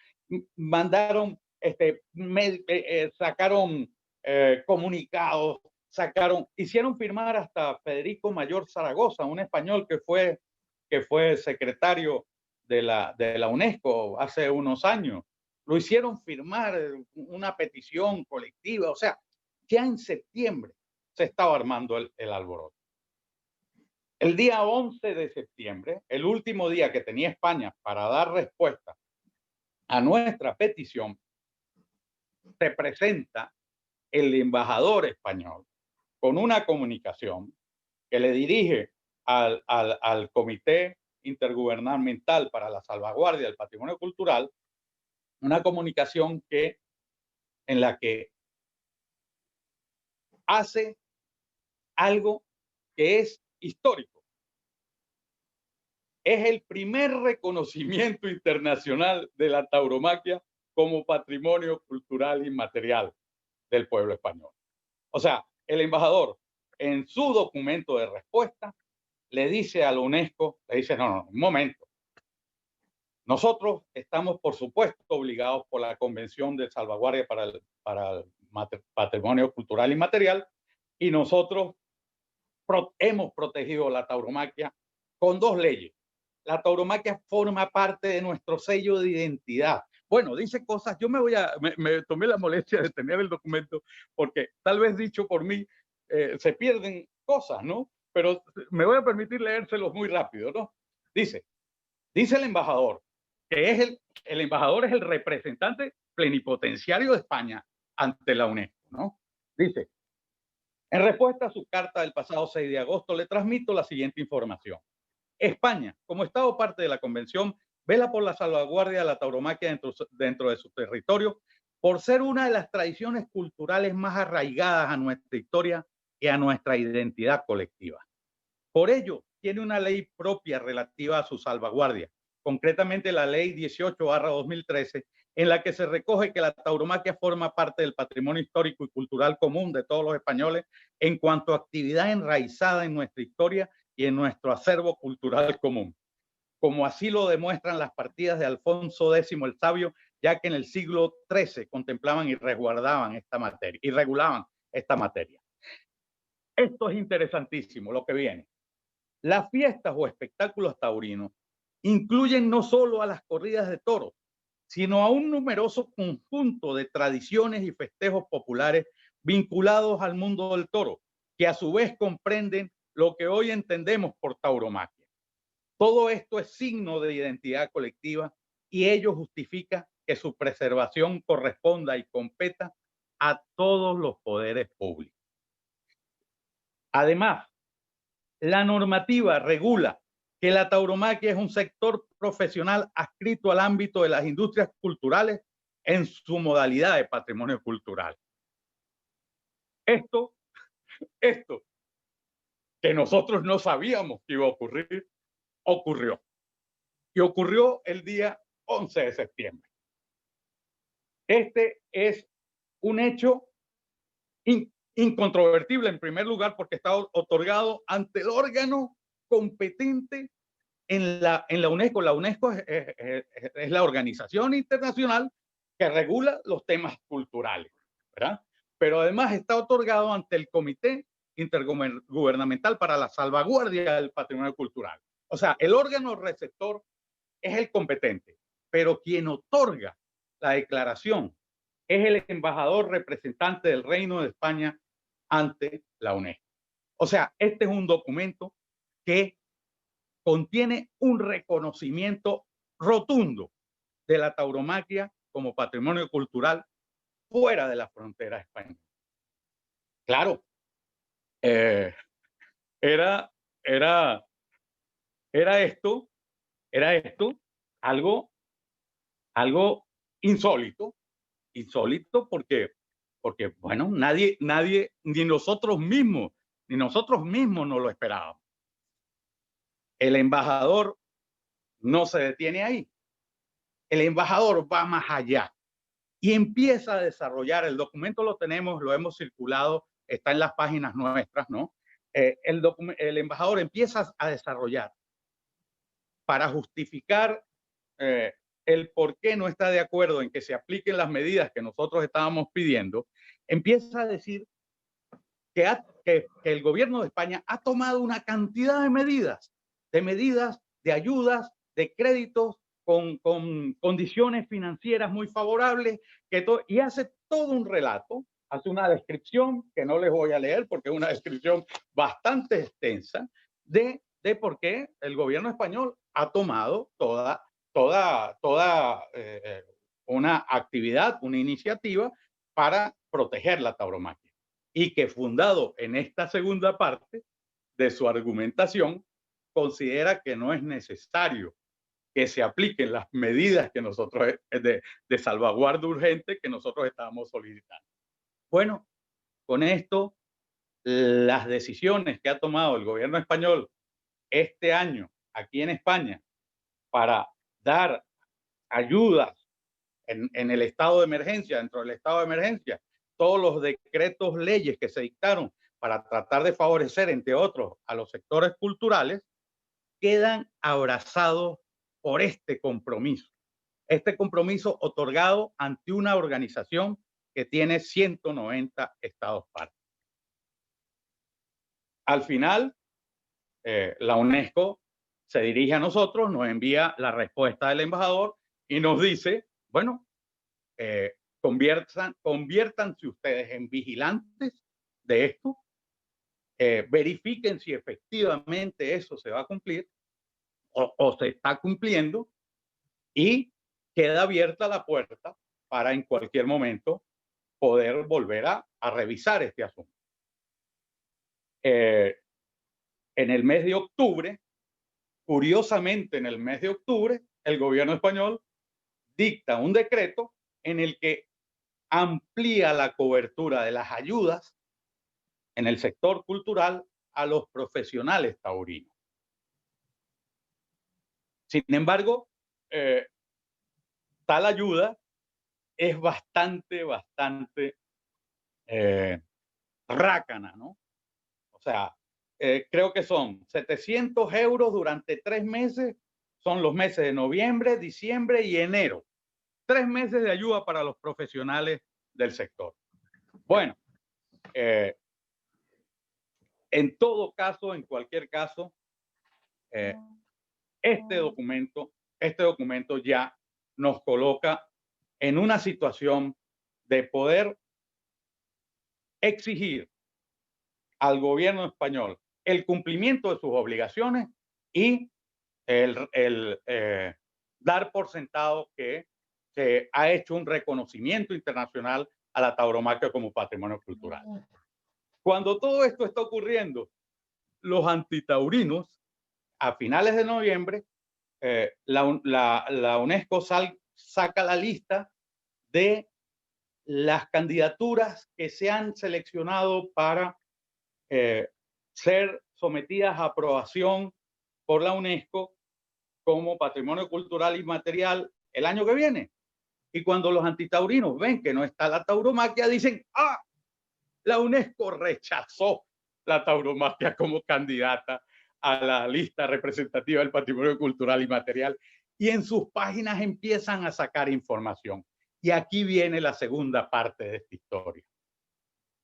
Speaker 3: mandaron, sacaron comunicados, hicieron firmar hasta Federico Mayor Zaragoza, un español que fue secretario de la UNESCO hace unos años. Lo hicieron firmar una petición colectiva. O sea, ya en septiembre se estaba armando el alboroto. El día 11 de septiembre, el último día que tenía España para dar respuesta a nuestra petición, se presenta el embajador español con una comunicación que le dirige al Comité Intergubernamental para la Salvaguardia del Patrimonio Cultural, una comunicación en la que hace algo que es histórico. Es el primer reconocimiento internacional de la tauromaquia como patrimonio cultural inmaterial del pueblo español. O sea, el embajador en su documento de respuesta le dice a la UNESCO, le dice, no, un momento. Nosotros estamos, por supuesto, obligados por la Convención de Salvaguardia para el Patrimonio Cultural Inmaterial, y nosotros hemos protegido la tauromaquia con dos leyes. La tauromaquia forma parte de nuestro sello de identidad. Bueno, dice cosas, yo me tomé la molestia de tener el documento porque tal vez dicho por mí se pierden cosas, ¿no? Pero me voy a permitir leérselos muy rápido, ¿no? Dice el embajador, que es el embajador es el representante plenipotenciario de España ante la UNESCO, ¿no? Dice, en respuesta a su carta del pasado 6 de agosto, le transmito la siguiente información. España, como Estado parte de la Convención, vela por la salvaguardia de la tauromaquia dentro de su territorio, por ser una de las tradiciones culturales más arraigadas a nuestra historia y a nuestra identidad colectiva. Por ello, tiene una ley propia relativa a su salvaguardia, concretamente la Ley 18/2013, en la que se recoge que la tauromaquia forma parte del patrimonio histórico y cultural común de todos los españoles en cuanto a actividad enraizada en nuestra historia y en nuestro acervo cultural común, como así lo demuestran las partidas de Alfonso X el Sabio, ya que en el siglo XIII contemplaban y resguardaban esta materia y regulaban esta materia. Esto es interesantísimo, lo que viene. Las fiestas o espectáculos taurinos incluyen no solo a las corridas de toros, sino a un numeroso conjunto de tradiciones y festejos populares vinculados al mundo del toro, que a su vez comprenden lo que hoy entendemos por tauromaquia. Todo esto es signo de identidad colectiva y ello justifica que su preservación corresponda y competa a todos los poderes públicos. Además, la normativa regula que la tauromaquia es un sector profesional adscrito al ámbito de las industrias culturales en su modalidad de patrimonio cultural. Esto que nosotros no sabíamos que iba a ocurrir, ocurrió. Y ocurrió el día 11 de septiembre. Este es un hecho incontrovertible, en primer lugar, porque está otorgado ante el órgano competente en la UNESCO. La UNESCO es la organización internacional que regula los temas culturales, ¿verdad? Pero además está otorgado ante el Comité Intergubernamental para la Salvaguardia del Patrimonio Cultural. O sea, el órgano receptor es el competente, pero quien otorga la declaración es el embajador representante del Reino de España ante la UNESCO. O sea, este es un documento que contiene un reconocimiento rotundo de la tauromaquia como patrimonio cultural fuera de la frontera española. Claro, era esto algo insólito porque bueno, nadie, ni nosotros mismos no lo esperábamos. El embajador no se detiene ahí. El embajador va más allá y empieza a desarrollar. El documento lo tenemos, lo hemos circulado, está en las páginas nuestras, ¿no? El embajador empieza a desarrollar para justificar el por qué no está de acuerdo en que se apliquen las medidas que nosotros estábamos pidiendo. Empieza a decir que el gobierno de España ha tomado una cantidad de medidas, de ayudas, de créditos con condiciones financieras muy favorables, y hace todo un relato, hace una descripción que no les voy a leer porque es una descripción bastante extensa de por qué el gobierno español ha tomado toda una actividad, una iniciativa para proteger la tauromaquia. Y que fundado en esta segunda parte de su argumentación, considera que no es necesario que se apliquen las medidas que nosotros de salvaguarda urgente que nosotros estábamos solicitando. Bueno, con esto, las decisiones que ha tomado el gobierno español este año aquí en España para dar ayudas en el estado de emergencia, dentro del estado de emergencia, todos los decretos, leyes que se dictaron para tratar de favorecer, entre otros, a los sectores culturales, quedan abrazados por este compromiso otorgado ante una organización que tiene 190 estados partes. Al final, la UNESCO se dirige a nosotros, nos envía la respuesta del embajador y nos dice, bueno, conviértanse ustedes en vigilantes de esto, verifiquen si efectivamente eso se va a cumplir o se está cumpliendo, y queda abierta la puerta para en cualquier momento poder volver a revisar este asunto. En el mes de octubre, curiosamente, en el mes de octubre, el gobierno español dicta un decreto en el que amplía la cobertura de las ayudas en el sector cultural a los profesionales taurinos. Sin embargo, tal ayuda es bastante rácana, ¿no? O sea, creo que son 700 euros durante 3 meses, son los meses de noviembre, diciembre y enero. 3 meses de ayuda para los profesionales del sector. Bueno, en todo caso, en cualquier caso, este documento ya nos coloca en una situación de poder exigir al gobierno español el cumplimiento de sus obligaciones y dar por sentado que se ha hecho un reconocimiento internacional a la tauromaquia como patrimonio cultural. Cuando todo esto está ocurriendo, los antitaurinos, a finales de noviembre, la UNESCO saca la lista de las candidaturas que se han seleccionado para ser sometidas a aprobación por la UNESCO como patrimonio cultural inmaterial el año que viene. Y cuando los antitaurinos ven que no está la tauromaquia, dicen, ¡ah! La UNESCO rechazó la tauromaquia como candidata a la lista representativa del patrimonio cultural inmaterial. Y en sus páginas empiezan a sacar información. Y aquí viene la segunda parte de esta historia.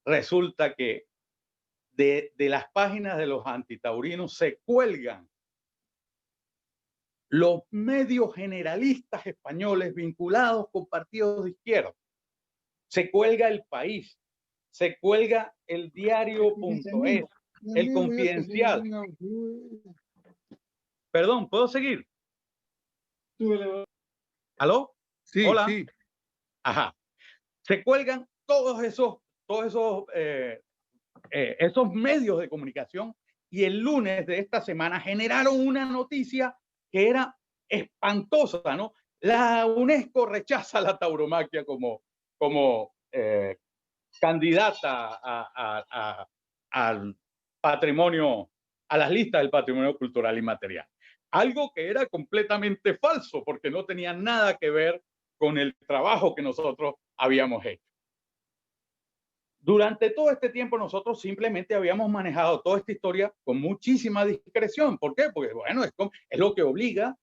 Speaker 3: Resulta que de las páginas de los antitaurinos se cuelgan los medios generalistas españoles vinculados con partidos de izquierda. Se cuelga El País, se cuelga el diario.es, El Confidencial. Perdón, ¿puedo seguir? ¿Aló?
Speaker 2: Sí,
Speaker 3: Hola.
Speaker 2: sí.
Speaker 3: Ajá. Se cuelgan todos esos medios de comunicación y el lunes de esta semana generaron una noticia que era espantosa, ¿no? La UNESCO rechaza la tauromaquia como candidata al patrimonio, a las listas del patrimonio cultural inmaterial. Algo que era completamente falso porque no tenía nada que ver con el trabajo que nosotros habíamos hecho. Durante todo este tiempo nosotros simplemente habíamos manejado toda esta historia con muchísima discreción. ¿Por qué? Porque, bueno, es lo que obliga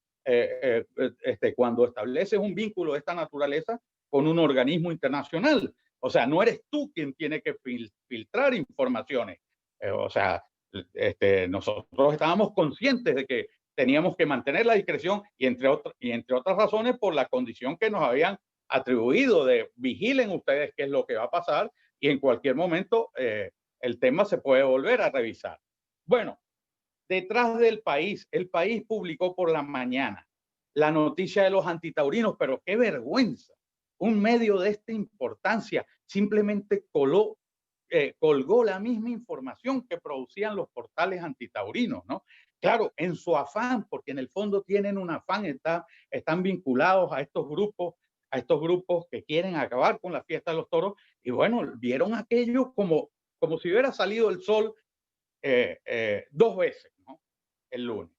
Speaker 3: cuando estableces un vínculo de esta naturaleza con un organismo internacional. O sea, no eres tú quien tiene que filtrar informaciones. Nosotros estábamos conscientes de que teníamos que mantener la discreción y entre otras razones por la condición que nos habían atribuido de vigilen ustedes qué es lo que va a pasar y en cualquier momento el tema se puede volver a revisar. Bueno, detrás del País, El País publicó por la mañana la noticia de los antitaurinos, pero qué vergüenza. Un medio de esta importancia simplemente colgó la misma información que producían los portales antitaurinos, ¿no? Claro, en su afán, porque en el fondo tienen un afán, están vinculados a estos grupos que quieren acabar con la fiesta de los toros, y bueno, vieron aquello como si hubiera salido el sol 2 veces, ¿no? El lunes.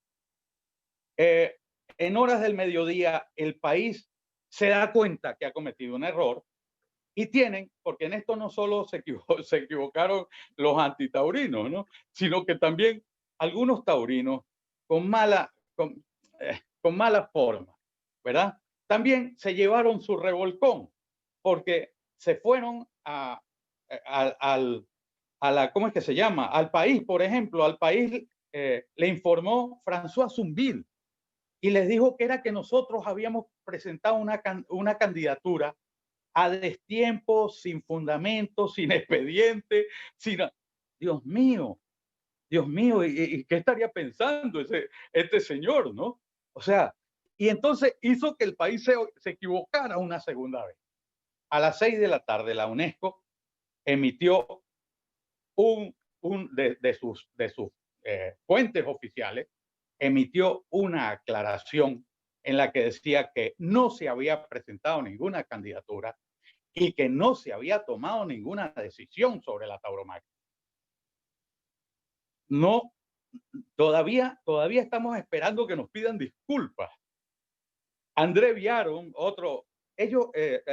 Speaker 3: En horas del mediodía, El País se da cuenta que ha cometido un error y porque en esto no solo se equivocaron los antitaurinos, ¿no? Sino que también algunos taurinos con mala forma, ¿verdad? También se llevaron su revolcón porque se fueron ¿cómo es que se llama? Al País, por ejemplo, al País le informó François Zumbil y les dijo que era que nosotros habíamos presentado una candidatura a destiempo, sin fundamento, sin expediente, Dios mío, ¿y qué estaría pensando este señor, no? O sea, y entonces hizo que El País se equivocara una segunda vez. A las 6 de la tarde, la UNESCO emitió de sus fuentes oficiales, emitió una aclaración en la que decía que no se había presentado ninguna candidatura y que no se había tomado ninguna decisión sobre la tauromaquia. No, todavía estamos esperando que nos pidan disculpas. André Viaron, otro, ellos,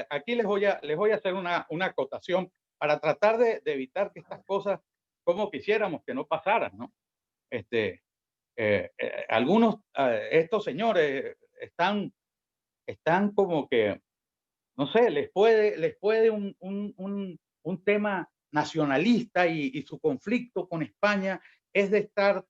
Speaker 3: aquí les voy a hacer una acotación para tratar de evitar que estas cosas, como quisiéramos que no pasaran, ¿no? Algunos, estos señores están como que, no sé, les puede un tema nacionalista y su conflicto con España es de estar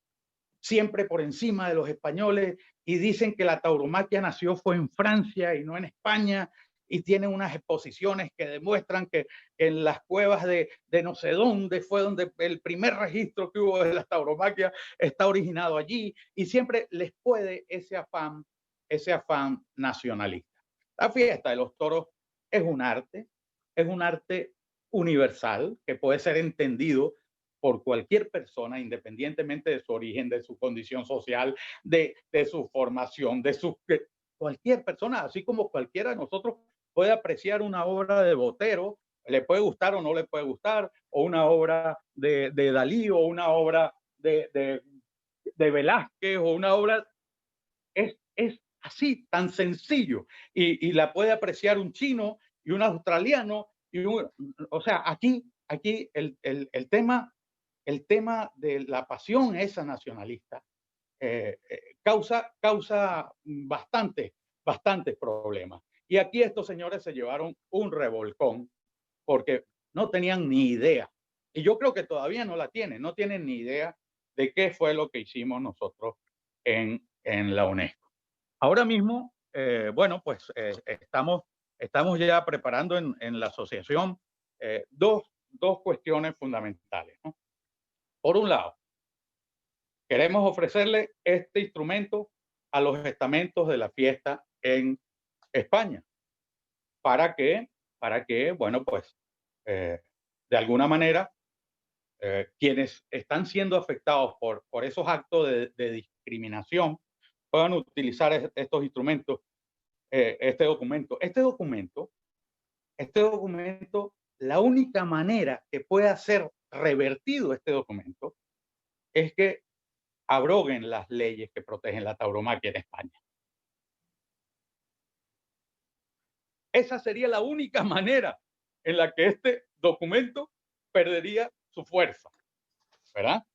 Speaker 3: siempre por encima de los españoles y dicen que la tauromaquia nació fue en Francia y no en España y tienen unas exposiciones que demuestran que en las cuevas de no sé dónde fue donde el primer registro que hubo de la tauromaquia está originado allí y siempre les puede ese afán nacionalista. La fiesta de los toros es un arte universal que puede ser entendido por cualquier persona, independientemente de su origen, de su condición social, de su formación, cualquier persona, así como cualquiera de nosotros puede apreciar una obra de Botero, le puede gustar o no le puede gustar, o una obra de Dalí, o una obra de Velázquez, o una obra, es así, tan sencillo, y la puede apreciar un chino y un australiano, o sea, aquí el tema de la pasión esa nacionalista causa bastantes problemas. Y aquí estos señores se llevaron un revolcón porque no tenían ni idea. Y yo creo que todavía no tienen ni idea de qué fue lo que hicimos nosotros en la UNESCO. Ahora mismo, bueno, pues estamos ya preparando en la asociación dos cuestiones fundamentales, ¿no? Por un lado, queremos ofrecerle este instrumento a los estamentos de la fiesta en España para que bueno, pues de alguna manera quienes están siendo afectados por esos actos de discriminación puedan utilizar estos instrumentos, este documento. Este documento, la única manera que pueda ser revertido este documento es que abroguen las leyes que protegen la tauromaquia en España. Esa sería la única manera en la que este documento perdería su fuerza, ¿verdad?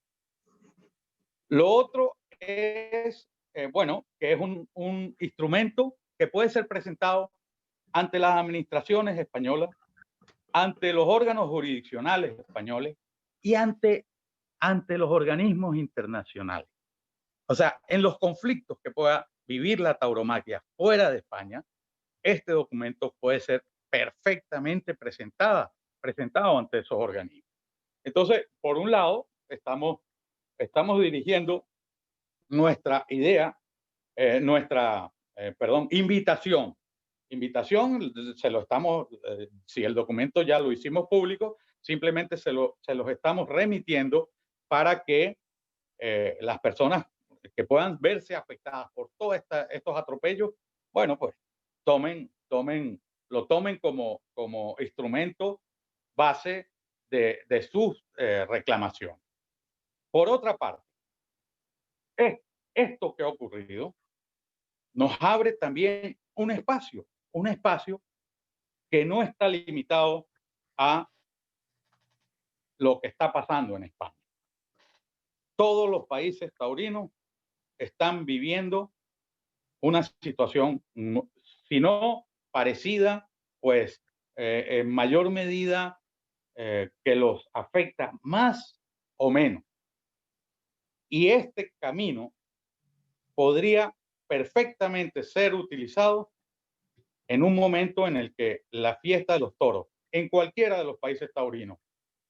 Speaker 3: Lo otro es, bueno, que es un instrumento que puede ser presentado ante las administraciones españolas, ante los órganos jurisdiccionales españoles y ante los organismos internacionales. O sea, en los conflictos que pueda vivir la tauromaquia fuera de España, este documento puede ser perfectamente presentado ante esos organismos. Entonces, por un lado, estamos dirigiendo nuestra idea, invitación. Se lo estamos, si el documento ya lo hicimos público, simplemente se los estamos remitiendo para que las personas que puedan verse afectadas por todos estos atropellos, bueno, pues lo tomen como instrumento base de sus reclamaciones. Por otra parte, esto que ha ocurrido nos abre también un espacio que no está limitado a lo que está pasando en España. Todos los países taurinos están viviendo una situación, si no parecida, pues en mayor medida que los afecta más o menos. Y este camino podría perfectamente ser utilizado en un momento en el que la fiesta de los toros, en cualquiera de los países taurinos,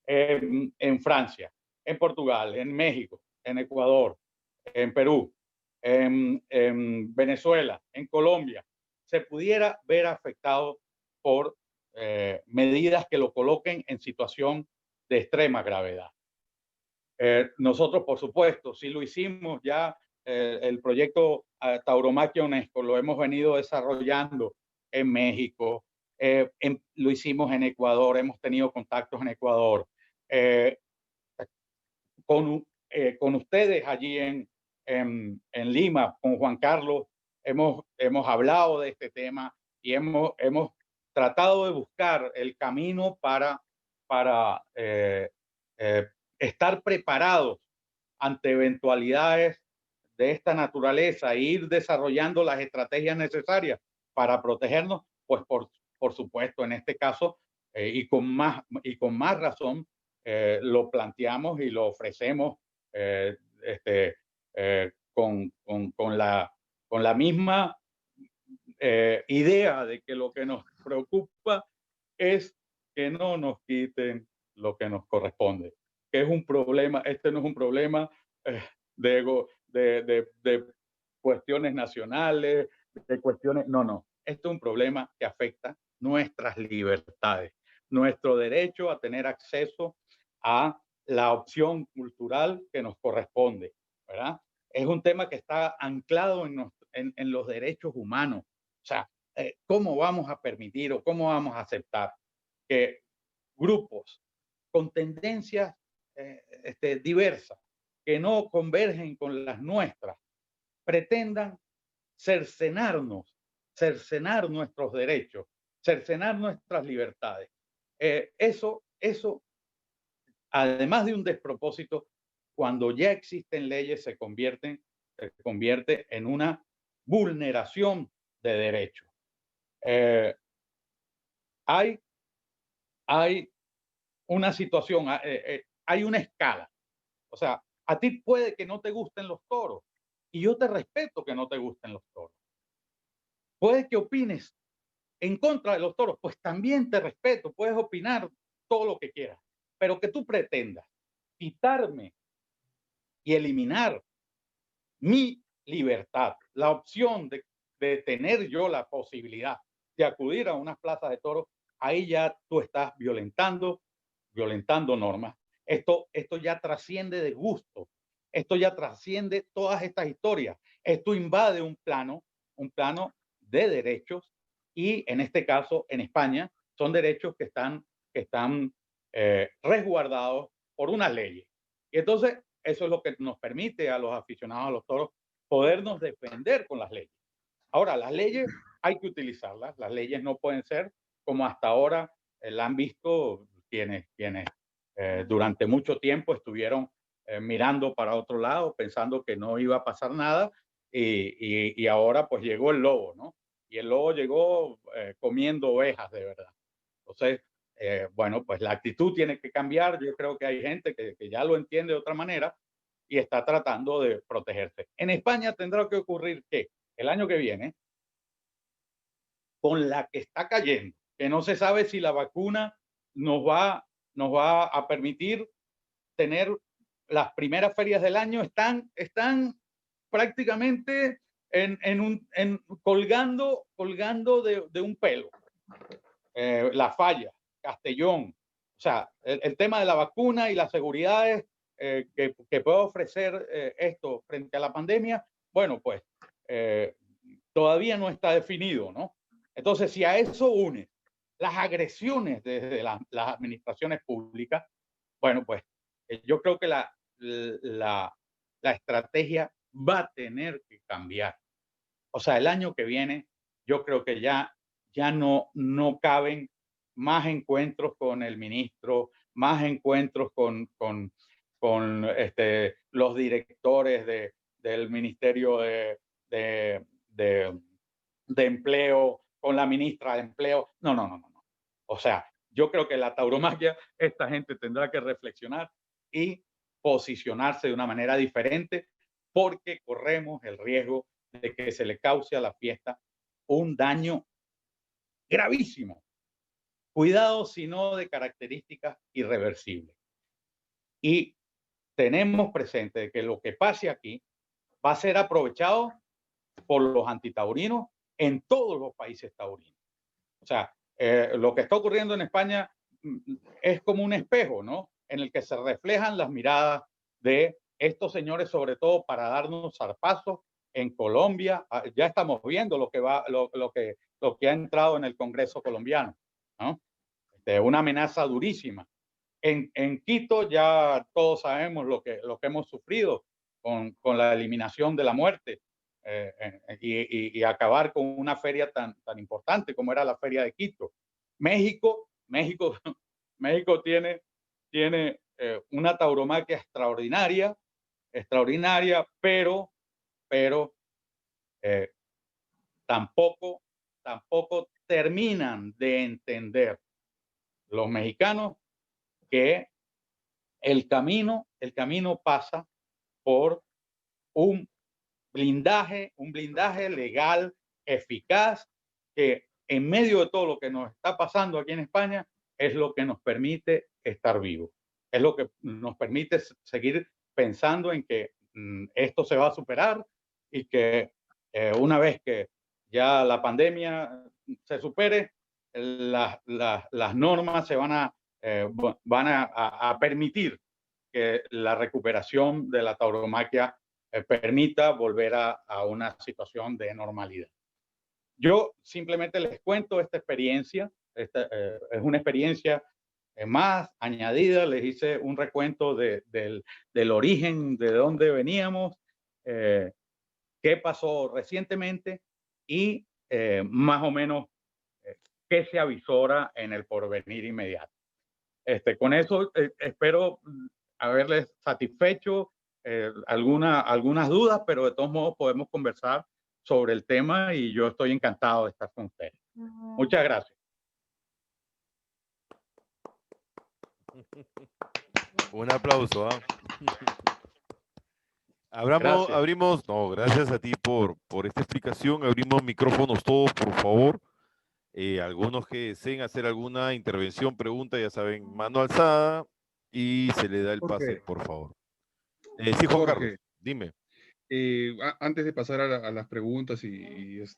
Speaker 3: en Francia, en Portugal, en México, en Ecuador, en Perú, en Venezuela, en Colombia, se pudiera ver afectado por medidas que lo coloquen en situación de extrema gravedad. Nosotros, por supuesto, sí lo hicimos ya el proyecto Tauromaquia UNESCO lo hemos venido desarrollando en México, lo hicimos en Ecuador, hemos tenido contactos en Ecuador, con ustedes allí en Lima, con Juan Carlos, hemos hablado de este tema y hemos tratado de buscar el camino para estar preparados ante eventualidades de esta naturaleza e ir desarrollando las estrategias necesarias para protegernos, pues por supuesto, en este caso, y con más razón, lo planteamos y lo ofrecemos con la misma idea de que lo que nos preocupa es que no nos quiten lo que nos corresponde, que es un problema. Este no es un problema de cuestiones nacionales, de cuestiones, no, esto es un problema que afecta nuestras libertades, nuestro derecho a tener acceso a la opción cultural que nos corresponde, ¿verdad? Es un tema que está anclado en los derechos humanos. O sea, ¿cómo vamos a permitir o cómo vamos a aceptar que grupos con tendencias diversas, que no convergen con las nuestras, pretendan cercenar nuestros derechos, cercenar nuestras libertades? Eso, además de un despropósito, cuando ya existen leyes, se convierte en una vulneración de derechos. Hay una situación, hay una escala. O sea, a ti puede que no te gusten los toros y yo te respeto que no te gusten los toros. Puede que opines en contra de los toros, pues también te respeto, puedes opinar todo lo que quieras, pero que tú pretendas quitarme y eliminar mi libertad, la opción de tener yo la posibilidad de acudir a unas plazas de toros, ahí ya tú estás violentando normas. Esto ya trasciende de gusto, esto ya trasciende todas estas historias, esto invade un plano de derechos y en este caso en España son derechos que están resguardados por unas leyes. Y entonces eso es lo que nos permite a los aficionados a los toros podernos defender con las leyes. Ahora, las leyes hay que utilizarlas, las leyes no pueden ser como hasta ahora la han visto quienes durante mucho tiempo estuvieron mirando para otro lado, pensando que no iba a pasar nada y ahora pues llegó el lobo, ¿no? Y el lobo llegó comiendo ovejas de verdad. Entonces, bueno, pues la actitud tiene que cambiar. Yo creo que hay gente que ya lo entiende de otra manera y está tratando de protegerse. En España tendrá que ocurrir que el año que viene, con la que está cayendo, que no se sabe si la vacuna nos va a permitir tener las primeras ferias del año, están prácticamente colgando de un pelo. La Falla, Castellón, o sea, el tema de la vacuna y las seguridades que puede ofrecer esto frente a la pandemia, bueno, pues todavía no está definido, ¿no? Entonces, si a eso une las agresiones desde las administraciones públicas, bueno, pues yo creo que la estrategia va a tener que cambiar. O sea, el año que viene, yo creo que ya no caben más encuentros con el ministro, más encuentros con los directores del Ministerio de Empleo, con la ministra de Empleo. No. O sea, yo creo que la tauromaquia, esta gente tendrá que reflexionar y posicionarse de una manera diferente porque corremos el riesgo de que se le cause a la fiesta un daño gravísimo. Cuidado si no de características irreversibles. Y tenemos presente que lo que pase aquí va a ser aprovechado por los antitaurinos en todos los países taurinos. O sea, lo que está ocurriendo en España es como un espejo, ¿no? En el que se reflejan las miradas de estos señores, sobre todo para darnos zarpazos en Colombia, ya estamos viendo lo que ha entrado en el Congreso colombiano, ¿no? Una amenaza durísima. En Quito ya todos sabemos lo que hemos sufrido con la eliminación de la muerte y acabar con una feria tan importante como era la Feria de Quito. México tiene una tauromaquia extraordinaria, pero tampoco terminan de entender los mexicanos que el camino pasa por un blindaje legal eficaz que en medio de todo lo que nos está pasando aquí en España es lo que nos permite estar vivos. Es lo que nos permite seguir pensando en que esto se va a superar y que una vez que ya la pandemia se supere, las normas se van a permitir que la recuperación de la tauromaquia permita volver a una situación de normalidad. Yo simplemente les cuento esta experiencia, es una experiencia más añadida, les hice un recuento del origen, de dónde veníamos, qué pasó recientemente y más o menos qué se avisora en el porvenir inmediato. Con eso espero haberles satisfecho algunas dudas, pero de todos modos podemos conversar sobre el tema y yo estoy encantado de estar con ustedes. Muchas gracias.
Speaker 1: Un aplauso. Gracias a ti por esta explicación. Abrimos micrófonos todos, por favor. Algunos que deseen hacer alguna intervención, pregunta, ya saben, mano alzada y se le da el pase, por favor. Sí, Juan Carlos, dime.
Speaker 2: Antes de pasar a las preguntas y las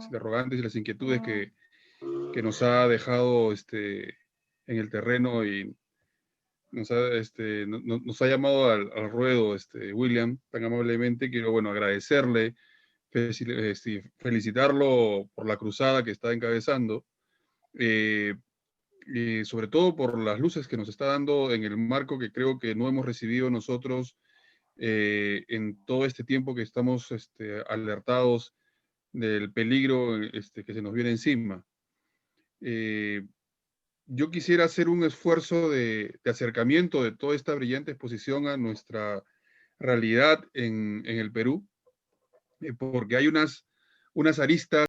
Speaker 2: interrogantes y las inquietudes que nos ha dejado en el terreno y nos ha llamado al ruedo William tan amablemente, quiero agradecerle, felicitarlo por la cruzada que está encabezando, y sobre todo por las luces que nos está dando en el marco que creo que no hemos recibido nosotros en todo este tiempo que estamos alertados del peligro que se nos viene encima. Yo quisiera hacer un esfuerzo de acercamiento de toda esta brillante exposición a nuestra realidad en el Perú, porque hay unas aristas